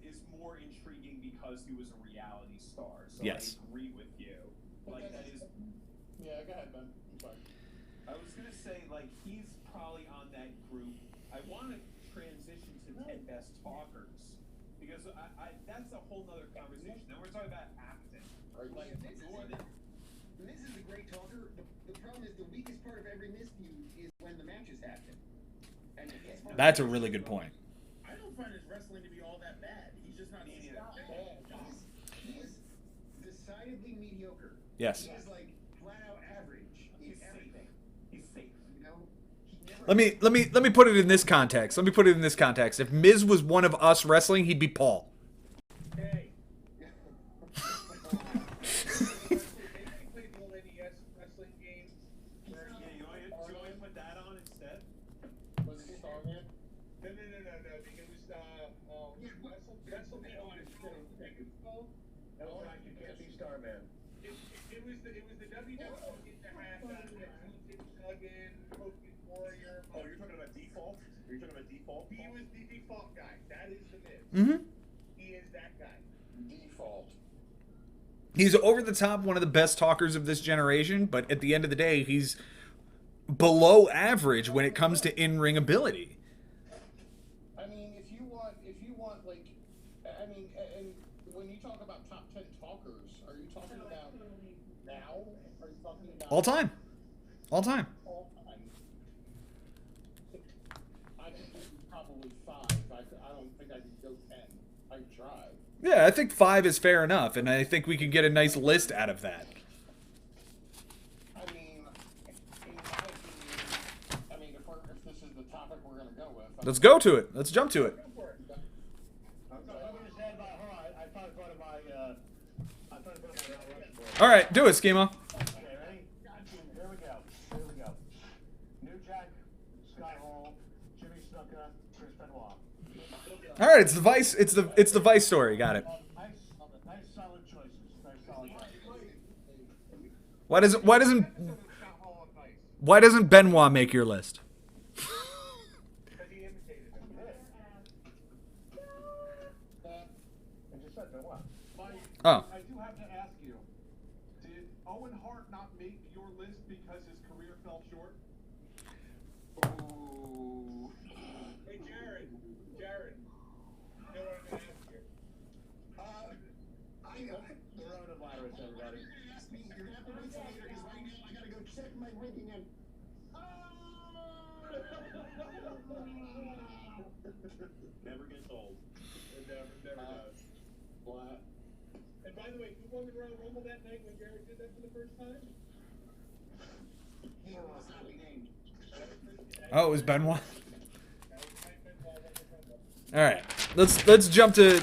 is more intriguing because he was a reality star. So Yes. I agree with you. Like that is. Yeah, go ahead, Ben. I'm sorry. I was gonna say like he's probably on that group. I want to transition to 10 best talkers because I that's a whole nother conversation. Then we're talking about acting. Like who are the Miz is a great talker. The problem is the weakest part of every Miz feud is when the matches happen. And it's hard. That's a really good point. I don't find his wrestling to be all that bad. He's just not easy. He is decidedly mediocre. Yes. He is like flat out average in everything. He's safe. You know? He never Let me put it in this context. If Miz was one of us wrestling, he'd be Paul. Hey. They played the old NES wrestling game. Yeah, you want to put that on instead? Was it Starman? No. It was WrestleMania. No, Frank, you can't be Starman. It was the WWE that had Duggan, Hogan Warrior. Oh, you're talking about default? You're talking about default? He was the default guy. That is the Miz. Mm-hmm. He is that guy. Default. He's over the top, one of the best talkers of this generation, but at the end of the day, he's below average when it comes to in-ring ability. I mean, if you want, like, I mean, and when you talk about top 10 talkers, are you talking about now? Are you talking about All time. All time. I think this is probably 5. I don't think I could go 10. I could try. Yeah, I think 5 is fair enough, and I think we can get a nice list out of that. I mean, in my opinion, I mean, if this is the topic we're gonna go with, Let's go to it. Let's jump to it. Go for it. I'm So I'm gonna stand by her. I thought it put my Mount Rushmore. All right, do it, Schema. Okay, ready? Here we go. New Jack, Scott Hall, Jimmy Snuka, Chris Benoit. All right, it's the Vice story. Got it. Nice solid choices. Why doesn't Benoit make your list? Because he imitated him. I just said Benoit. Oh. I do have to ask you, did Owen Hart not make your list because his career fell short? Ooh. Hey, Jared. You know what I'm going to ask you? I know. Coronavirus, everybody. You're gonna ask me. You're gonna have to wait till later because right now I gotta go check my ring and. Never gets old. It never does. Flat. And by the way, who won the Royal Rumble that night when Jared did that for the first time? He was not be named. Oh, it was Benoit. That was Mike Benoit won the Rumble. All right, let's jump to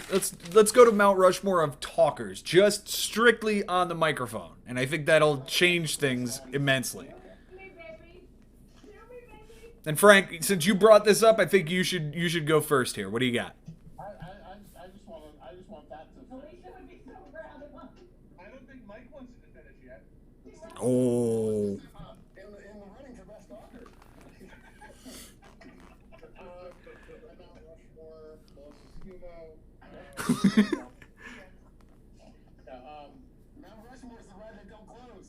let's go to Mount Rushmore of talkers, just strictly on the microphone, and I think that'll change things immensely. Me, baby. Kill me, baby. And Frank, since you brought this up, I think you should go first here. What do you got? I just want that to. Alicia would be so proud of us. I don't think Mike wants it to finish yet. Oh, In the running for best talker. Mount Rushmore, Los Esquimo. Mount Rushmore is the ride that don't close.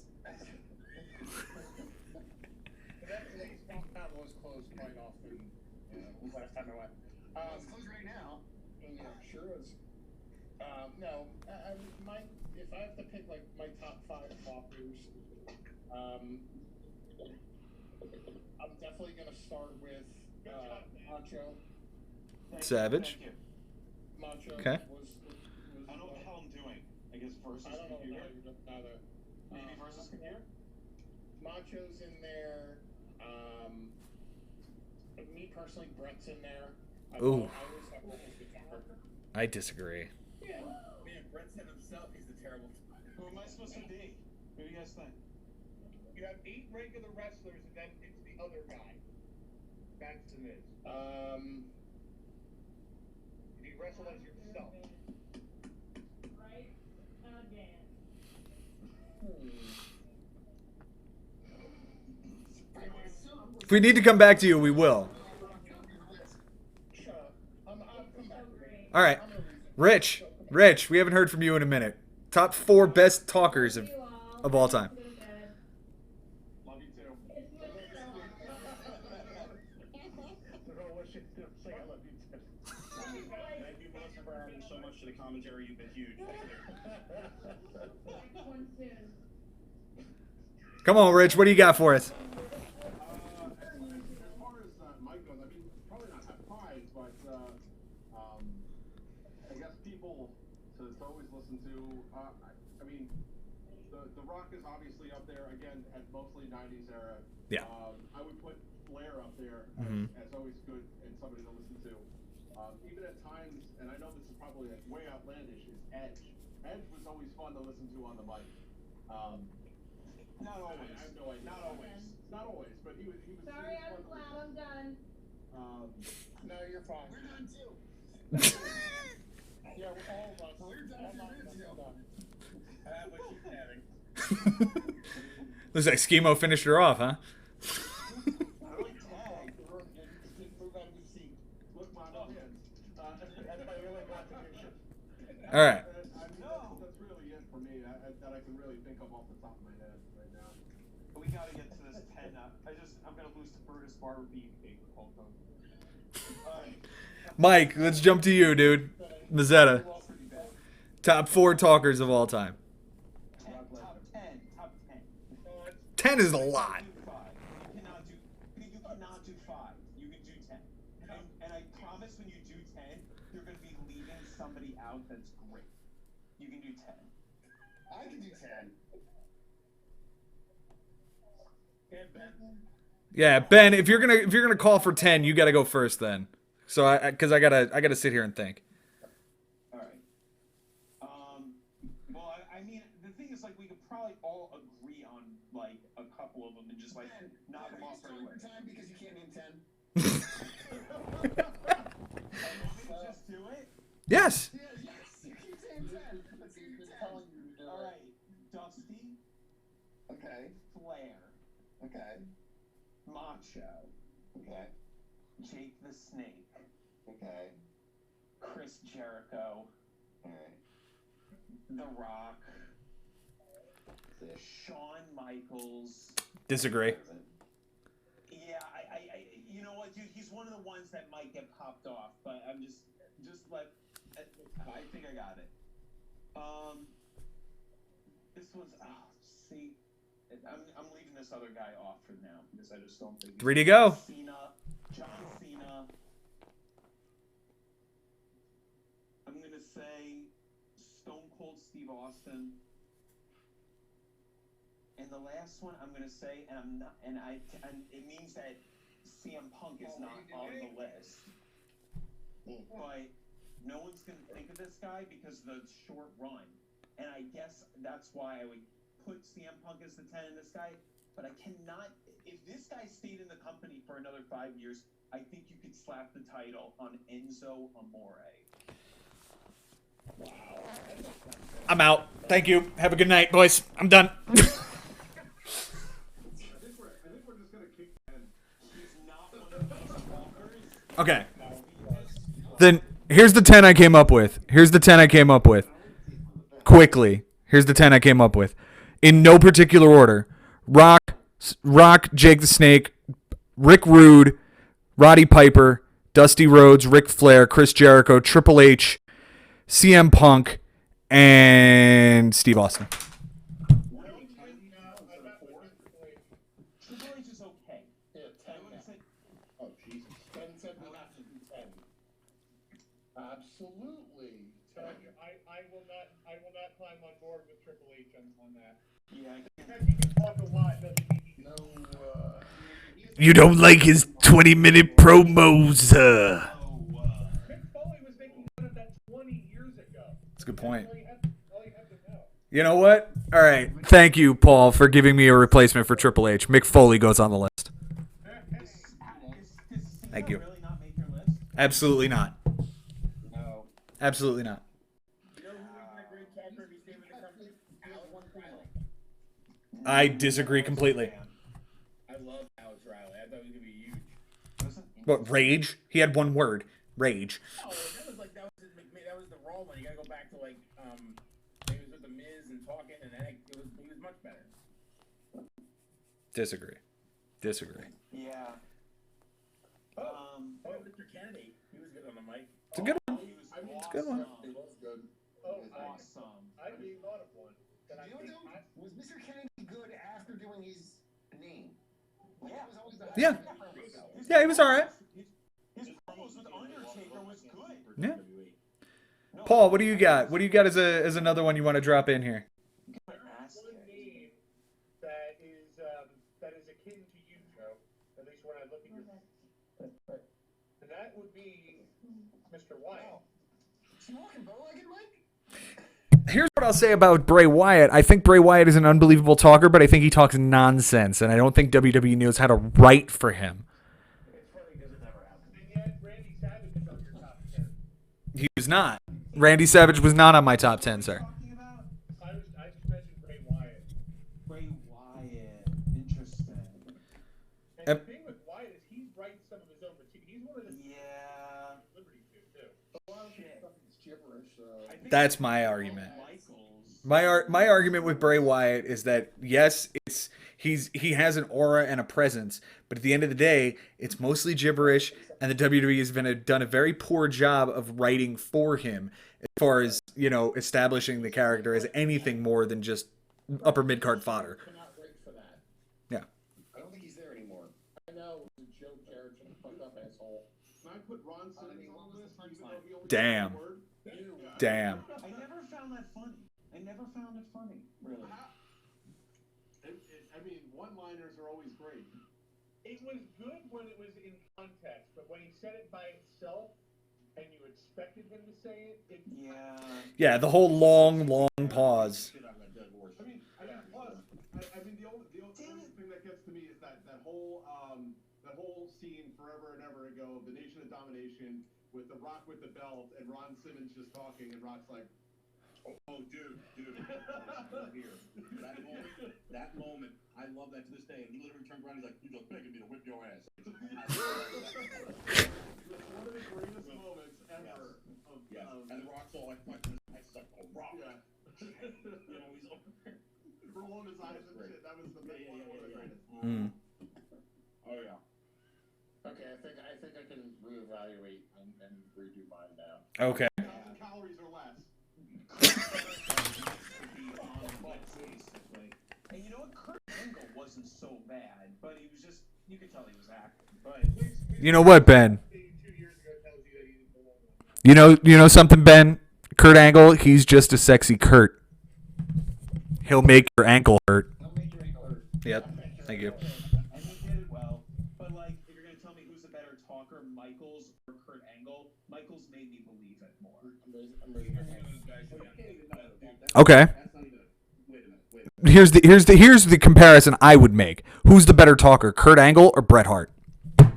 That was closed quite often. Last time I went. It's closed right now. Yeah, sure is. No, if I have to pick like my top 5 talkers, I'm definitely gonna start with Macho. Savage. Thank you. Macho Okay. was I don't know what the hell I'm doing. I guess versus I don't know computer. either. Maybe versus computer? Macho's in there. Me personally, Brett's in there. I Ooh. always have Brett as the talker. I disagree. Yeah. Man, Brett said himself he's the terrible. Who am I supposed to be? Who do you guys think? You have 8 regular wrestlers, and then it's the other guy. That's the Miz. You wrestle as yourself. Right again. If we need to come back to you, we will. Shut up. I'll come back. All right, Rich, we haven't heard from you in a minute. Top 4 best talkers of all time. Love you too. It's my stuff. Thank you both for adding so much to the commentary. You've been huge. Next one soon. Come on, Rich, what do you got for us? As far as Mike goes, I mean, probably not have prize, but I guess people to always listen to. I mean, the Rock is obviously up there again at mostly '90s era. Yeah. I would put Flair up there as always good and somebody to listen to. Even at times, and I know this is probably like way outlandish, is Edge. Edge was always fun to listen to on the mic. Not always. I have no idea. Not always. Not always, but he was. Sorry, he I'm was fun to loud. listen I'm done. No, you're fine. We're done too. Yeah, we're all of us. We're done All if nine you're of us done. are done. I have what she's having. Looks like Schemo finished her off, huh? I like tag. Didn't move out of his seat. Look, my hands. That's my only contribution. All right. That's really it for me. That I can really think of off the top of my head right now. We gotta get to this 10. I'm gonna lose to Brutus Barber being big Hulk Hogan. Mike, let's jump to you, dude. Mazzetta. We're all pretty bad. Top 4 talkers of all time. Top 10. 10 is a lot. You cannot do 5. You can do 10. And I promise when you do 10, you're gonna be leaving somebody out that's great. You can do 10. I can do 10. And Ben. Yeah, Ben, if you're gonna call for 10, you gotta go first then. So I gotta sit here and think. All right. Well, I mean, the thing is, like, we could probably all agree on like a couple of them and just like Ben, knock them are you off right stealing away. your time because you can't name 10? Just do it. Yes. Yeah, yes, you keep saying 10. Let's hear your 10. Telling you to do All it. right. Dusty, Okay, Flair, okay, Macho, okay, Jake the Snake, okay. Chris Jericho, Alright. The Rock, Fish. Shawn Michaels. Disagree. Yeah, I you know what, dude? He's one of the ones that might get popped off, but I'm just let. I think I got it. This was see, I'm leaving this other guy off for now because I just don't think. 3 to go. John Cena, Austin. And the last one I'm gonna say, and it means that CM Punk is not on the list. But no one's gonna think of this guy because of the short run. And I guess that's why I would put CM Punk as the 10 in this guy. But I cannot. If this guy stayed in the company for another 5 years, I think you could slap the title on Enzo Amore. Wow. I'm out. Thank you. Have a good night, boys. I'm done. I think we're just gonna kick Ben. He's not one of these walkers. Okay. Then here's the 10 I came up with. Quickly. Here's the 10 I came up with. In no particular order. Rock, Jake the Snake, Rick Rude, Roddy Piper, Dusty Rhodes, Ric Flair, Chris Jericho, Triple H, CM Punk, and Steve Austin. Triple H is okay. Yeah, 10 now. Oh Jesus. 10 said we have to do 10. Absolutely. 10. I will not climb on board with Triple H on that. Yeah, Because he can talk a lot, doesn't he? No, You don't like his 20-minute promos. Mick Foley was making fun of that 20 years ago. That's a good point. All you have to know. You know what? All right. Thank you, Paul, for giving me a replacement for Triple H. Mick Foley goes on the list. Thank you. Really not make your list? Absolutely not. no. Absolutely not. You know who would have been a great talker if he stayed with the company? Alex Riley. I disagree completely. I love Alex Riley. I thought he was gonna be huge. What, rage? He had one word. Rage. Oh, that was the Raw one. You gotta go back to he was with the Miz and talking, and then he was much better. Disagree. Yeah. Oh, Mr. Kennedy, he was good on the mic. It's a good one. He was It's a good one. It was good. Oh, awesome. I really thought of one. That I You know think what, though? Was Mr. Kennedy good after doing his name? Like, that was always the Yeah. highlight. Yeah, he was all right. His promos with Undertaker was good. Yeah. Paul, what do you got? What do you got as another one you want to drop in here? one name that is akin to you, Joe. At least when I look at your. And that would be Mr. Wyatt. Is he walking bow-legged, Mike? Here's what I'll say about Bray Wyatt. I think Bray Wyatt is an unbelievable talker, but I think he talks nonsense, and I don't think WWE knows how to write for him. It's funny because it never happened. And yet, Randy Savage is on your top 10. He was not. Randy Savage was not on my top 10, sir. Talking about I just mentioned Bray Wyatt. Bray Wyatt. Interesting. And the thing with Wyatt is he writes some of his own material. He's one of the Yeah. Liberty too. A lot of stuff is gibberish. That's my argument. Michaels. My argument with Bray Wyatt is that yes, he has an aura and a presence, but at the end of the day, it's mostly gibberish, and the WWE has done a very poor job of writing for him as far as establishing the character as anything more than just upper mid card fodder. Cannot wait for that. Yeah. I don't think he's there anymore. I know. Joe Jarrett, you fucked up asshole. Can I put Ron Simmons on the list? Even though he only Damn. said one word? Damn. I never found that funny. Really. I mean, one-liners are always great. It was good when it was in context, but when he said it by itself and you expected him to say it, Yeah. Yeah, the whole long pause. I mean, plus, the only thing that gets to me is that whole scene forever and ever ago, the Nation of Domination, with the Rock with the belt and Ron Simmons just talking, and Rock's like, Oh, dude, here. That moment, I love that to this day. And he literally turned around, he's like, "You just begging me to whip your ass." it's one of the greatest moments ever. And the Rock's all like, "Fuck this." He's like, "Oh, Rock." Yeah. He's Rolling his eyes and shit. That was the best one of the greatest. Mm. Oh yeah. Okay, I think I can reevaluate and redo mine now. Okay. 1,000 calories or less. And you know what? Kurt Angle wasn't so bad, but he was just, you could tell he was acting. But You know what, Ben? 2 years ago tells you that he didn't belong. You know something, Ben? Kurt Angle, he's just a sexy Kurt. He'll make your ankle hurt. I'll make your ankle hurt. Yep. I'll make your Thank you. ankle hurt. And he did it well. But like, if you're gonna tell me who's the better talker, Michaels or Kurt Angle, Michaels made me believe it more. I'm raising my hand. Okay. That's not even. Wait a minute. Here's the comparison I would make. Who's the better talker, Kurt Angle or Bret Hart? Angle.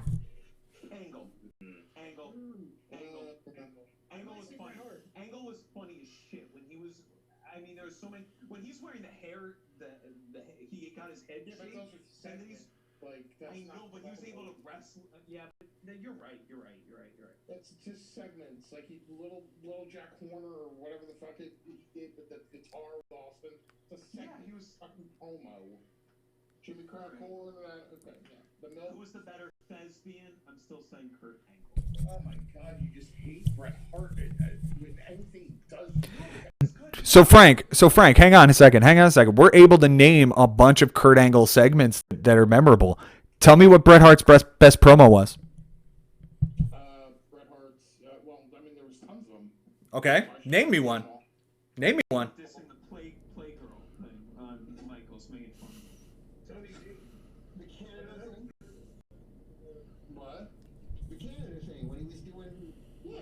Angle was funny. Angle was funny as shit when he was. I mean, there was so many. When he's wearing the hair, he got his head Yeah, but it's shaved, also and then he's. like that's I not know, but he was able to wrestle. Yeah, but you're right. That's just segments. Like little Jack Horner or whatever the fuck he did with the guitar with Austin. It's a segment. Yeah, he was fucking promo. Jimmy Crackmore. Okay, yeah. The Who was the better thespian? I'm still saying Kurt Angle. Oh my god, you just hate Bret Hart with anything he does. So Frank, hang on a second. We're able to name a bunch of Kurt Angle segments that are memorable. Tell me what Bret Hart's best promo was. Bret Hart's. Well, I mean, there was tons of them. Okay, name me one. Name me one. Dissing the Playgirl thing on Michaels, making fun of him. Tony G, the Canada thing. What? The Canada thing when he was doing. Yeah,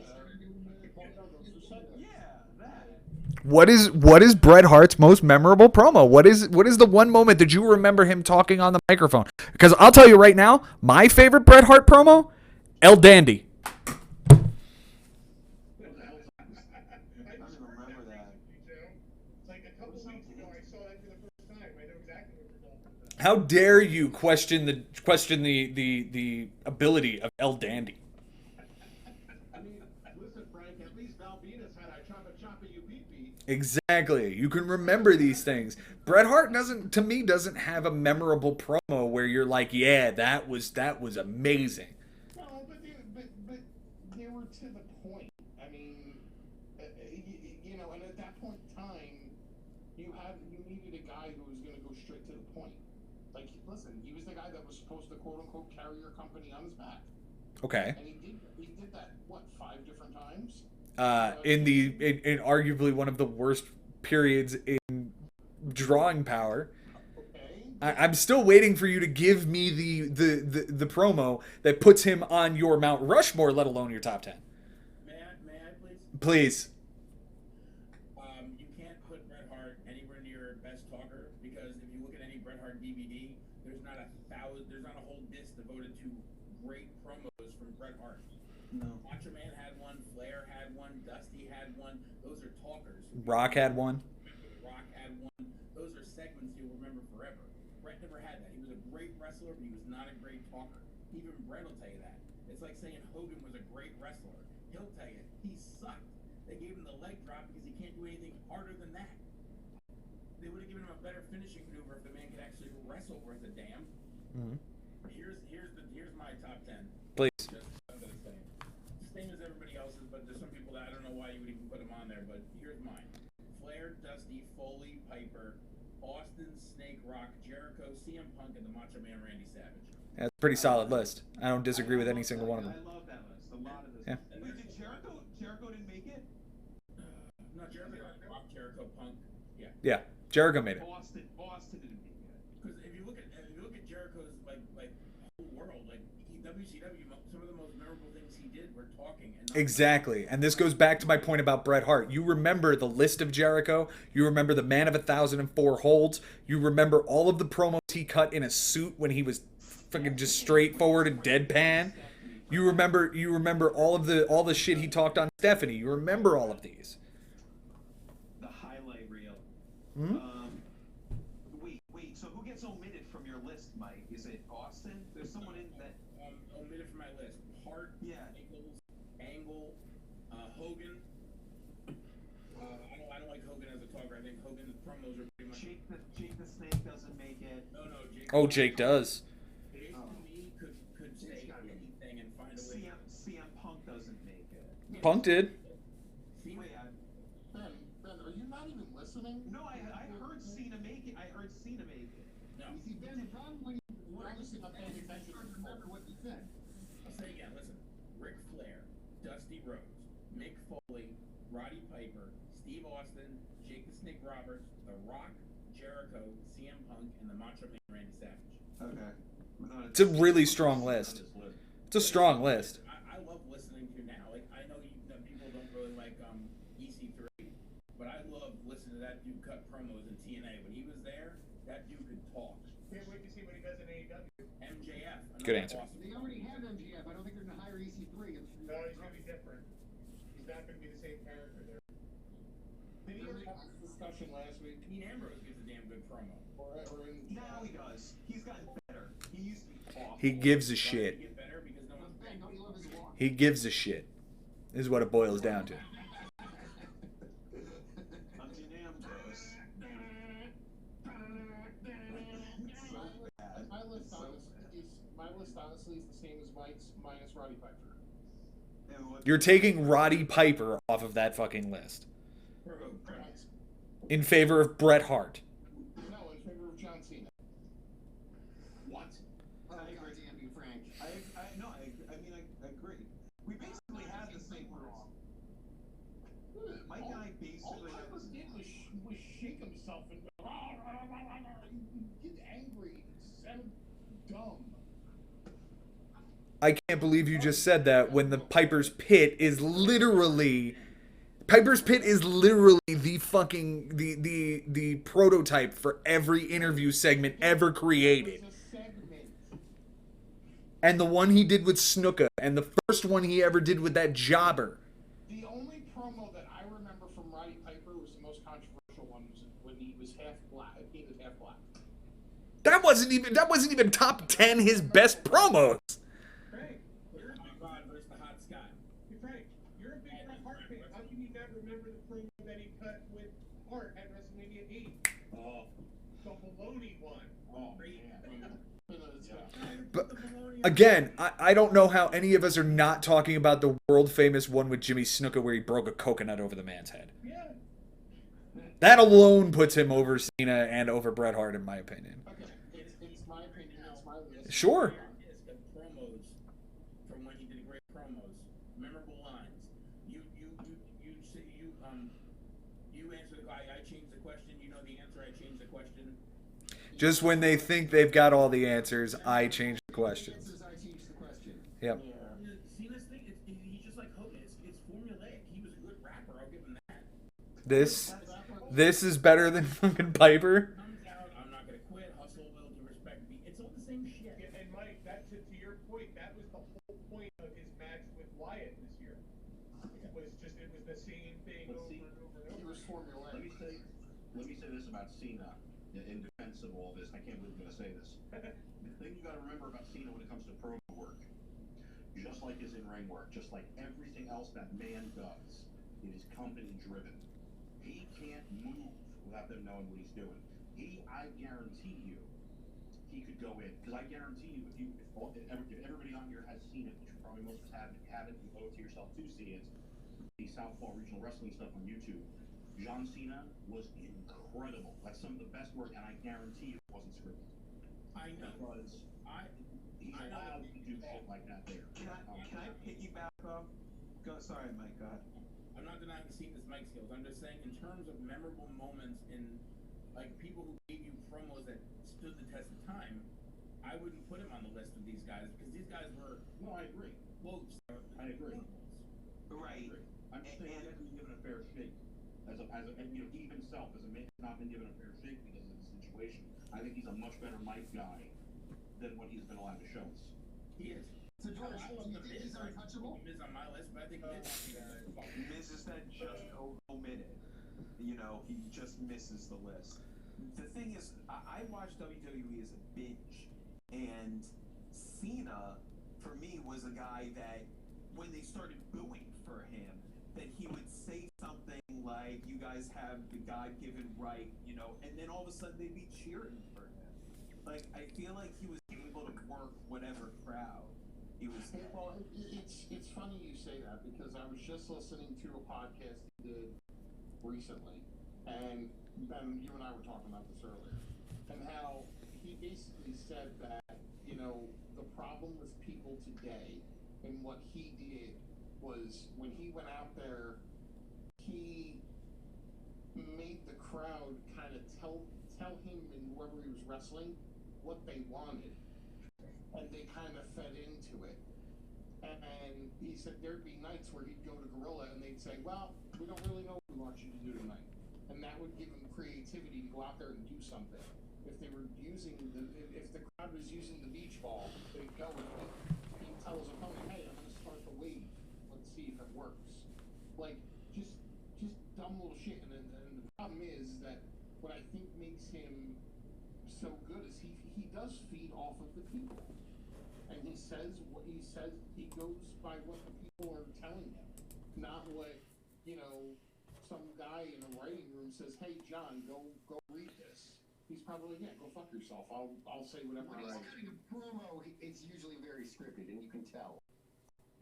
that. What is Bret Hart's most memorable promo? What is the one moment that you remember him talking on the microphone? Because I'll tell you right now, my favorite Bret Hart promo, El Dandy. I don't even remember that. It's like a couple weeks ago, I saw that for the first time. I know exactly what you're talking about. How dare you question the ability of El Dandy? I mean, listen, Frank. At least Val Venus had I choppa choppa you beat me. Exactly. You can remember these things. Bret Hart doesn't have a memorable promo where you're like, yeah, that was amazing. No, but they were to the point. I mean, you know, and at that point in time, you needed a guy who was going to go straight to the point. Like, listen, he was the guy that was supposed to quote unquote carry your company on his back. Okay. And he did that, what, 5 different times? In arguably one of the worst periods in drawing power. Okay. I'm still waiting for you to give me the promo that puts him on your Mount Rushmore, let alone your top 10. May I please? Please. You can't put Bret Hart anywhere near best talker because if you look at any Bret Hart DVD, there's not a whole disc devoted to great promos from Bret Hart. No. Macho Man had one, Flair had one, Dusty had one. Those are talkers. Rock had one. Rock had one. Those are segments you'll remember forever. Bret never had that. He was a great wrestler, but he was not a great talker. Even Bret will tell you that. It's like saying Hogan was a great wrestler. He'll tell you he sucked. They gave him the leg drop because he can't do anything harder than that. They would have given him a better finishing maneuver if the man could actually wrestle worth a damn. Mm-hmm. Here's my top 10. Please. Just same as everybody else's, but there's some people that I don't know why you would even put them on there. But here's mine: Flair, Dusty, Foley, Piper, Austin, Snake Rock, Jericho, CM Punk, and the Macho Man Randy Savage. That's a pretty solid list. I don't disagree with any single one of them. I love that list. A lot of this. Yeah. Wait, did Jericho didn't make it? Not Jericho. Rock, Jericho, Punk. Yeah. Yeah. Jericho made it. Austin didn't make it. Because if you look at Jericho's like whole world, like WCW, some of the most memorable things he did were talking. And Exactly. And this goes back to my point about Bret Hart. You remember the list of Jericho. You remember the Man of 1,004 Holds. You remember all of the promos he cut in a suit when he was fucking just straightforward and deadpan. You remember all the shit he talked on Stephanie. You remember all of these. The highlight reel. Hmm? Wait. So who gets omitted from your list, Mike? Is it Austin? There's someone in that. omitted from my list: Hart, Yeah. Nichols, Angle, Hogan. I don't like Hogan as a talker. I think Hogan's promos are pretty much. Jake the Snake doesn't make it. No, Jake. Oh, Jake does. Jake to me could say anything and find a way. CM Punk doesn't make it. Punk did. Wait, Ben, are you not even listening? no, I heard Cena make it. No. You see, Ben, the problem when you obviously not paying attention. remember what you said. I'll say again. Listen: Ric Flair, Dusty Rhodes, Mick Foley, Roddy Piper, Steve Austin, Jake the Snake Roberts, The Rock, Jericho, CM Punk, and the Macho Man Randy Savage. Okay. It's a really strong list. It's a strong list. I love listening to now. Like I know that people don't really like EC3, but I love listening to that dude cut promos in TNA. When he was there, that dude could talk. Can't wait to see what he does in AEW. MJF. Good answer. Awesome. They already have MGF. I don't think they're going to hire EC3. No, he's gonna be different. He's not gonna be the same character there. Did he already have this discussion last week? Dean Ambrose gives a damn good promo. Or in Now he does. He's gotten better. He used to be awful. He gives a Why did shit. he get better? Because no one's Ben, don't you love his walk? He gives a shit. Is what it boils down to. Uncle Ambrose. my list honestly is the same as Mike's minus Roddy Piper. You're taking Roddy Piper off of that fucking list in favor of Bret Hart. No, in favor of John Cena. What? Oh, God damn you, Frank. I mean, I agree. We basically had the same rules. My guy All basically Piper did was shake himself and go, rah, rah, rah, rah, rah. He get angry. He sounded dumb. I can't believe you just said that when the Piper's Pit is literally the fucking the prototype for every interview segment ever created. It's a segment. And the one he did with Snuka and the first one he ever did with that jobber. The only promo that I remember from Roddy Piper was the most controversial one was when he was half black. He was half black. That wasn't even top 10 his best promos. Frank, you're God versus the Hot Sky. Frank, you're a big Bret Hart fan. How can you not remember the promo that he cut with Hart at WrestleMania 8? Oh, The baloney one. oh, yeah. But again, I don't know how any of us are not talking about the world famous one with Jimmy Snuka where he broke a coconut over the man's head. Yeah. That alone puts him over Cena and over Bret Hart, in my opinion. Okay, it's my opinion. It's my list. Sure. The promos from when he did great promos, memorable lines. You answer the guy. I changed the question. You know the answer. I changed the question. Just when they think they've got all the answers, I change the questions. Answers, I change the question. Yep. Cena's thing. He's just like Hogan. It's formulaic. He was a good rapper. I'll give him that. This is better than fucking Piper. Comes out. I'm not gonna quit. Hustle, will, give respect. It's all the same shit. And Mike, that to your point, that was the whole point of his match with Wyatt this year. It was the same thing But over see, and over and He over. was formulaic. let me say this about Cena in defense of all this. I can't believe I'm going to say this. The thing you got to remember about Cena when it comes to promo work, just like his in-ring work, just like everything else that man does, it is company driven. He can't move without them knowing what he's doing. I guarantee you, he could go in because I guarantee you, if everybody on here has seen it, which probably most of us have, if you haven't, you owe it to yourself to see it. The Southpaw Regional Wrestling stuff on YouTube. John Cena was incredible. That's some of the best work, and I guarantee you it wasn't scripted. I know. Because he's allowed to do shit like that there. Can I piggyback off? Sorry, Mike. Go ahead. I'm not denying Cena's mic skills. I'm just saying in terms of memorable moments in like people who gave you promos that stood the test of time, I wouldn't put him on the list of these guys because these guys were No, I agree. quotes. I agree. Right. I'm just saying he hasn't been given a fair shake. He himself as a man has not been given a fair shake because of the situation. I think he's a much better mic guy than what he's been allowed to show us. He is. So, George, I do love you the think he's Miz. untouchable? Miz on my list, but I think Miz is that just omitted. You know, he just misses the list. The thing is, I watch WWE as a binge, and Cena, for me, was a guy that when they started booing for him, that he would say something like, "You guys have the God-given right," you know, and then all of a sudden they'd be cheering for him. Like, I feel like he was able to work whatever crowd he was in. Well, it's funny you say that because I was just listening to a podcast he did recently, and Ben, you and I were talking about this earlier, and how he basically said that, you know, the problem with people today and what he did was when he went out there, he made the crowd kind of tell him and whoever he was wrestling what they wanted, and they kind of fed into it. And he said there'd be nights where he'd go to Gorilla and they'd say, "Well, we don't really know what we want you to do tonight," and that would give him creativity to go out there and do something. If they were if the crowd was using the beach ball, they'd go with it. He'd tell his opponent, "Hey, I'm going to start the wave. Let's see if it works." Like just dumb little shit. And the problem is that what I think makes him so good is he does feed off of the people, and he says what he says. He goes by what the people are telling him, not what some guy in a writing room says. "Hey, John, go read this." He's probably, "Yeah, go fuck yourself. I'll say whatever." When he's cutting a promo, it's usually very scripted, and you can tell.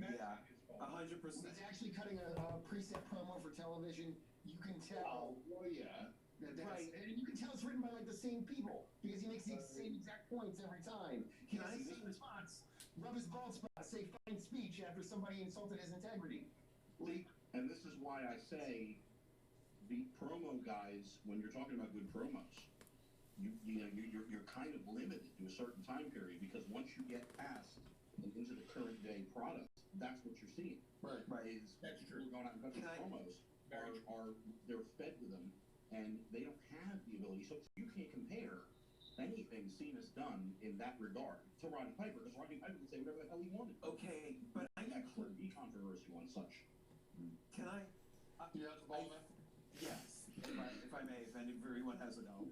Yeah, 100%. When he's actually cutting a preset promo for television, you can tell. Oh, yeah. Right, and you can tell it's written by like the same people because he makes the same exact points every time. He has the same spots. Rub his bald spot, say fine speech after somebody insulted his integrity. And this is why I say the promo guys, when you're talking about good promos, you're kind of limited to a certain time period, because once you get past and into the current day product, that's what you're seeing. Right. Is That's true. people going out and cutting promos are they're fed with them, and they don't have the ability. So you can't compare anything Cena's done in that regard to Roddy Piper, because Roddy Piper could say whatever the hell he wanted. Okay, but I couldn't be controversial and such. can I? You have the ball now? Yes, if I may, if everyone has a no.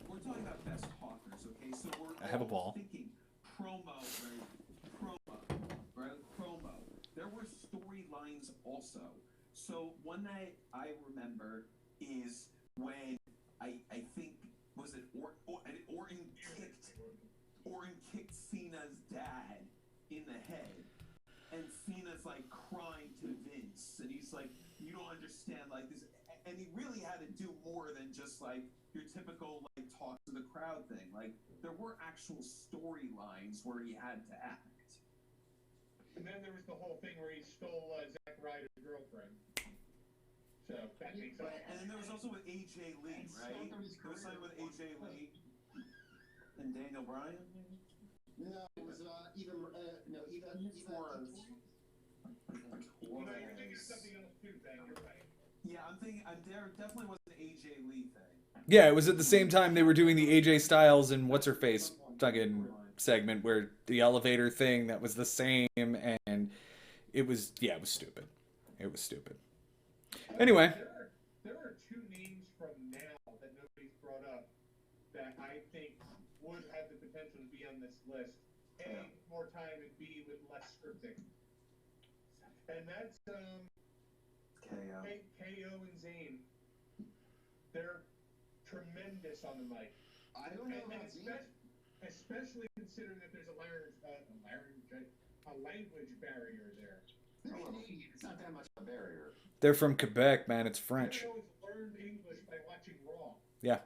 We're talking about best talkers, okay? So we're I have a ball. thinking promo, right? Promo. There were storylines also. So one that I remember is when I think, was it Orton kicked Cena's dad in the head. And Cena's like crying to Vince, and he's like, "You don't understand, like this," and he really had to do more than just like your typical like talk to the crowd thing. Like there were actual storylines where he had to act. And then there was the whole thing where he stole Zack Ryder's girlfriend. So that makes sense. And then there was also with AJ Lee, right? There was something with AJ Lee and Daniel Bryan. No, it was Eva. Torres. No, you're thinking of something else too, Ben. You're right. Yeah, I'm thinking. There definitely was an AJ Lee thing. Yeah, it was at the same time they were doing the AJ Styles and what's her face fucking segment where the elevator thing that was the same, and it was stupid. It was stupid. Anyway, There are two names from now that nobody's brought up that I think would have the potential to be on this list. A, more time, and B, with less scripting. And that's KO. KO and Zayn. They're tremendous on the mic. I don't know about Especially considering that there's a language barrier there. They're Canadian. It's not that much of a barrier. they're from Quebec, man. It's French. KO has learned English by watching Raw. Yeah.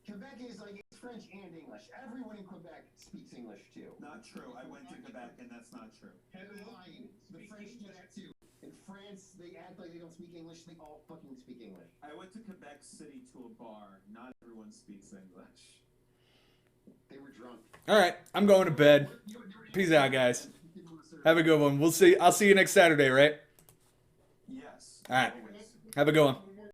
Quebec is like it's French and English. Everyone in Quebec speaks English too. Not true. I went to Quebec, and that's not true. They're lying. The French do that too. In France, they act like they don't speak English. They all fucking speak English. I went to Quebec City to a bar. Not everyone speaks English. They were drunk. All right, I'm going to bed. Peace out, guys. Have a good one. I'll see you next Saturday, right? Yes. All right. Always. Have a good one.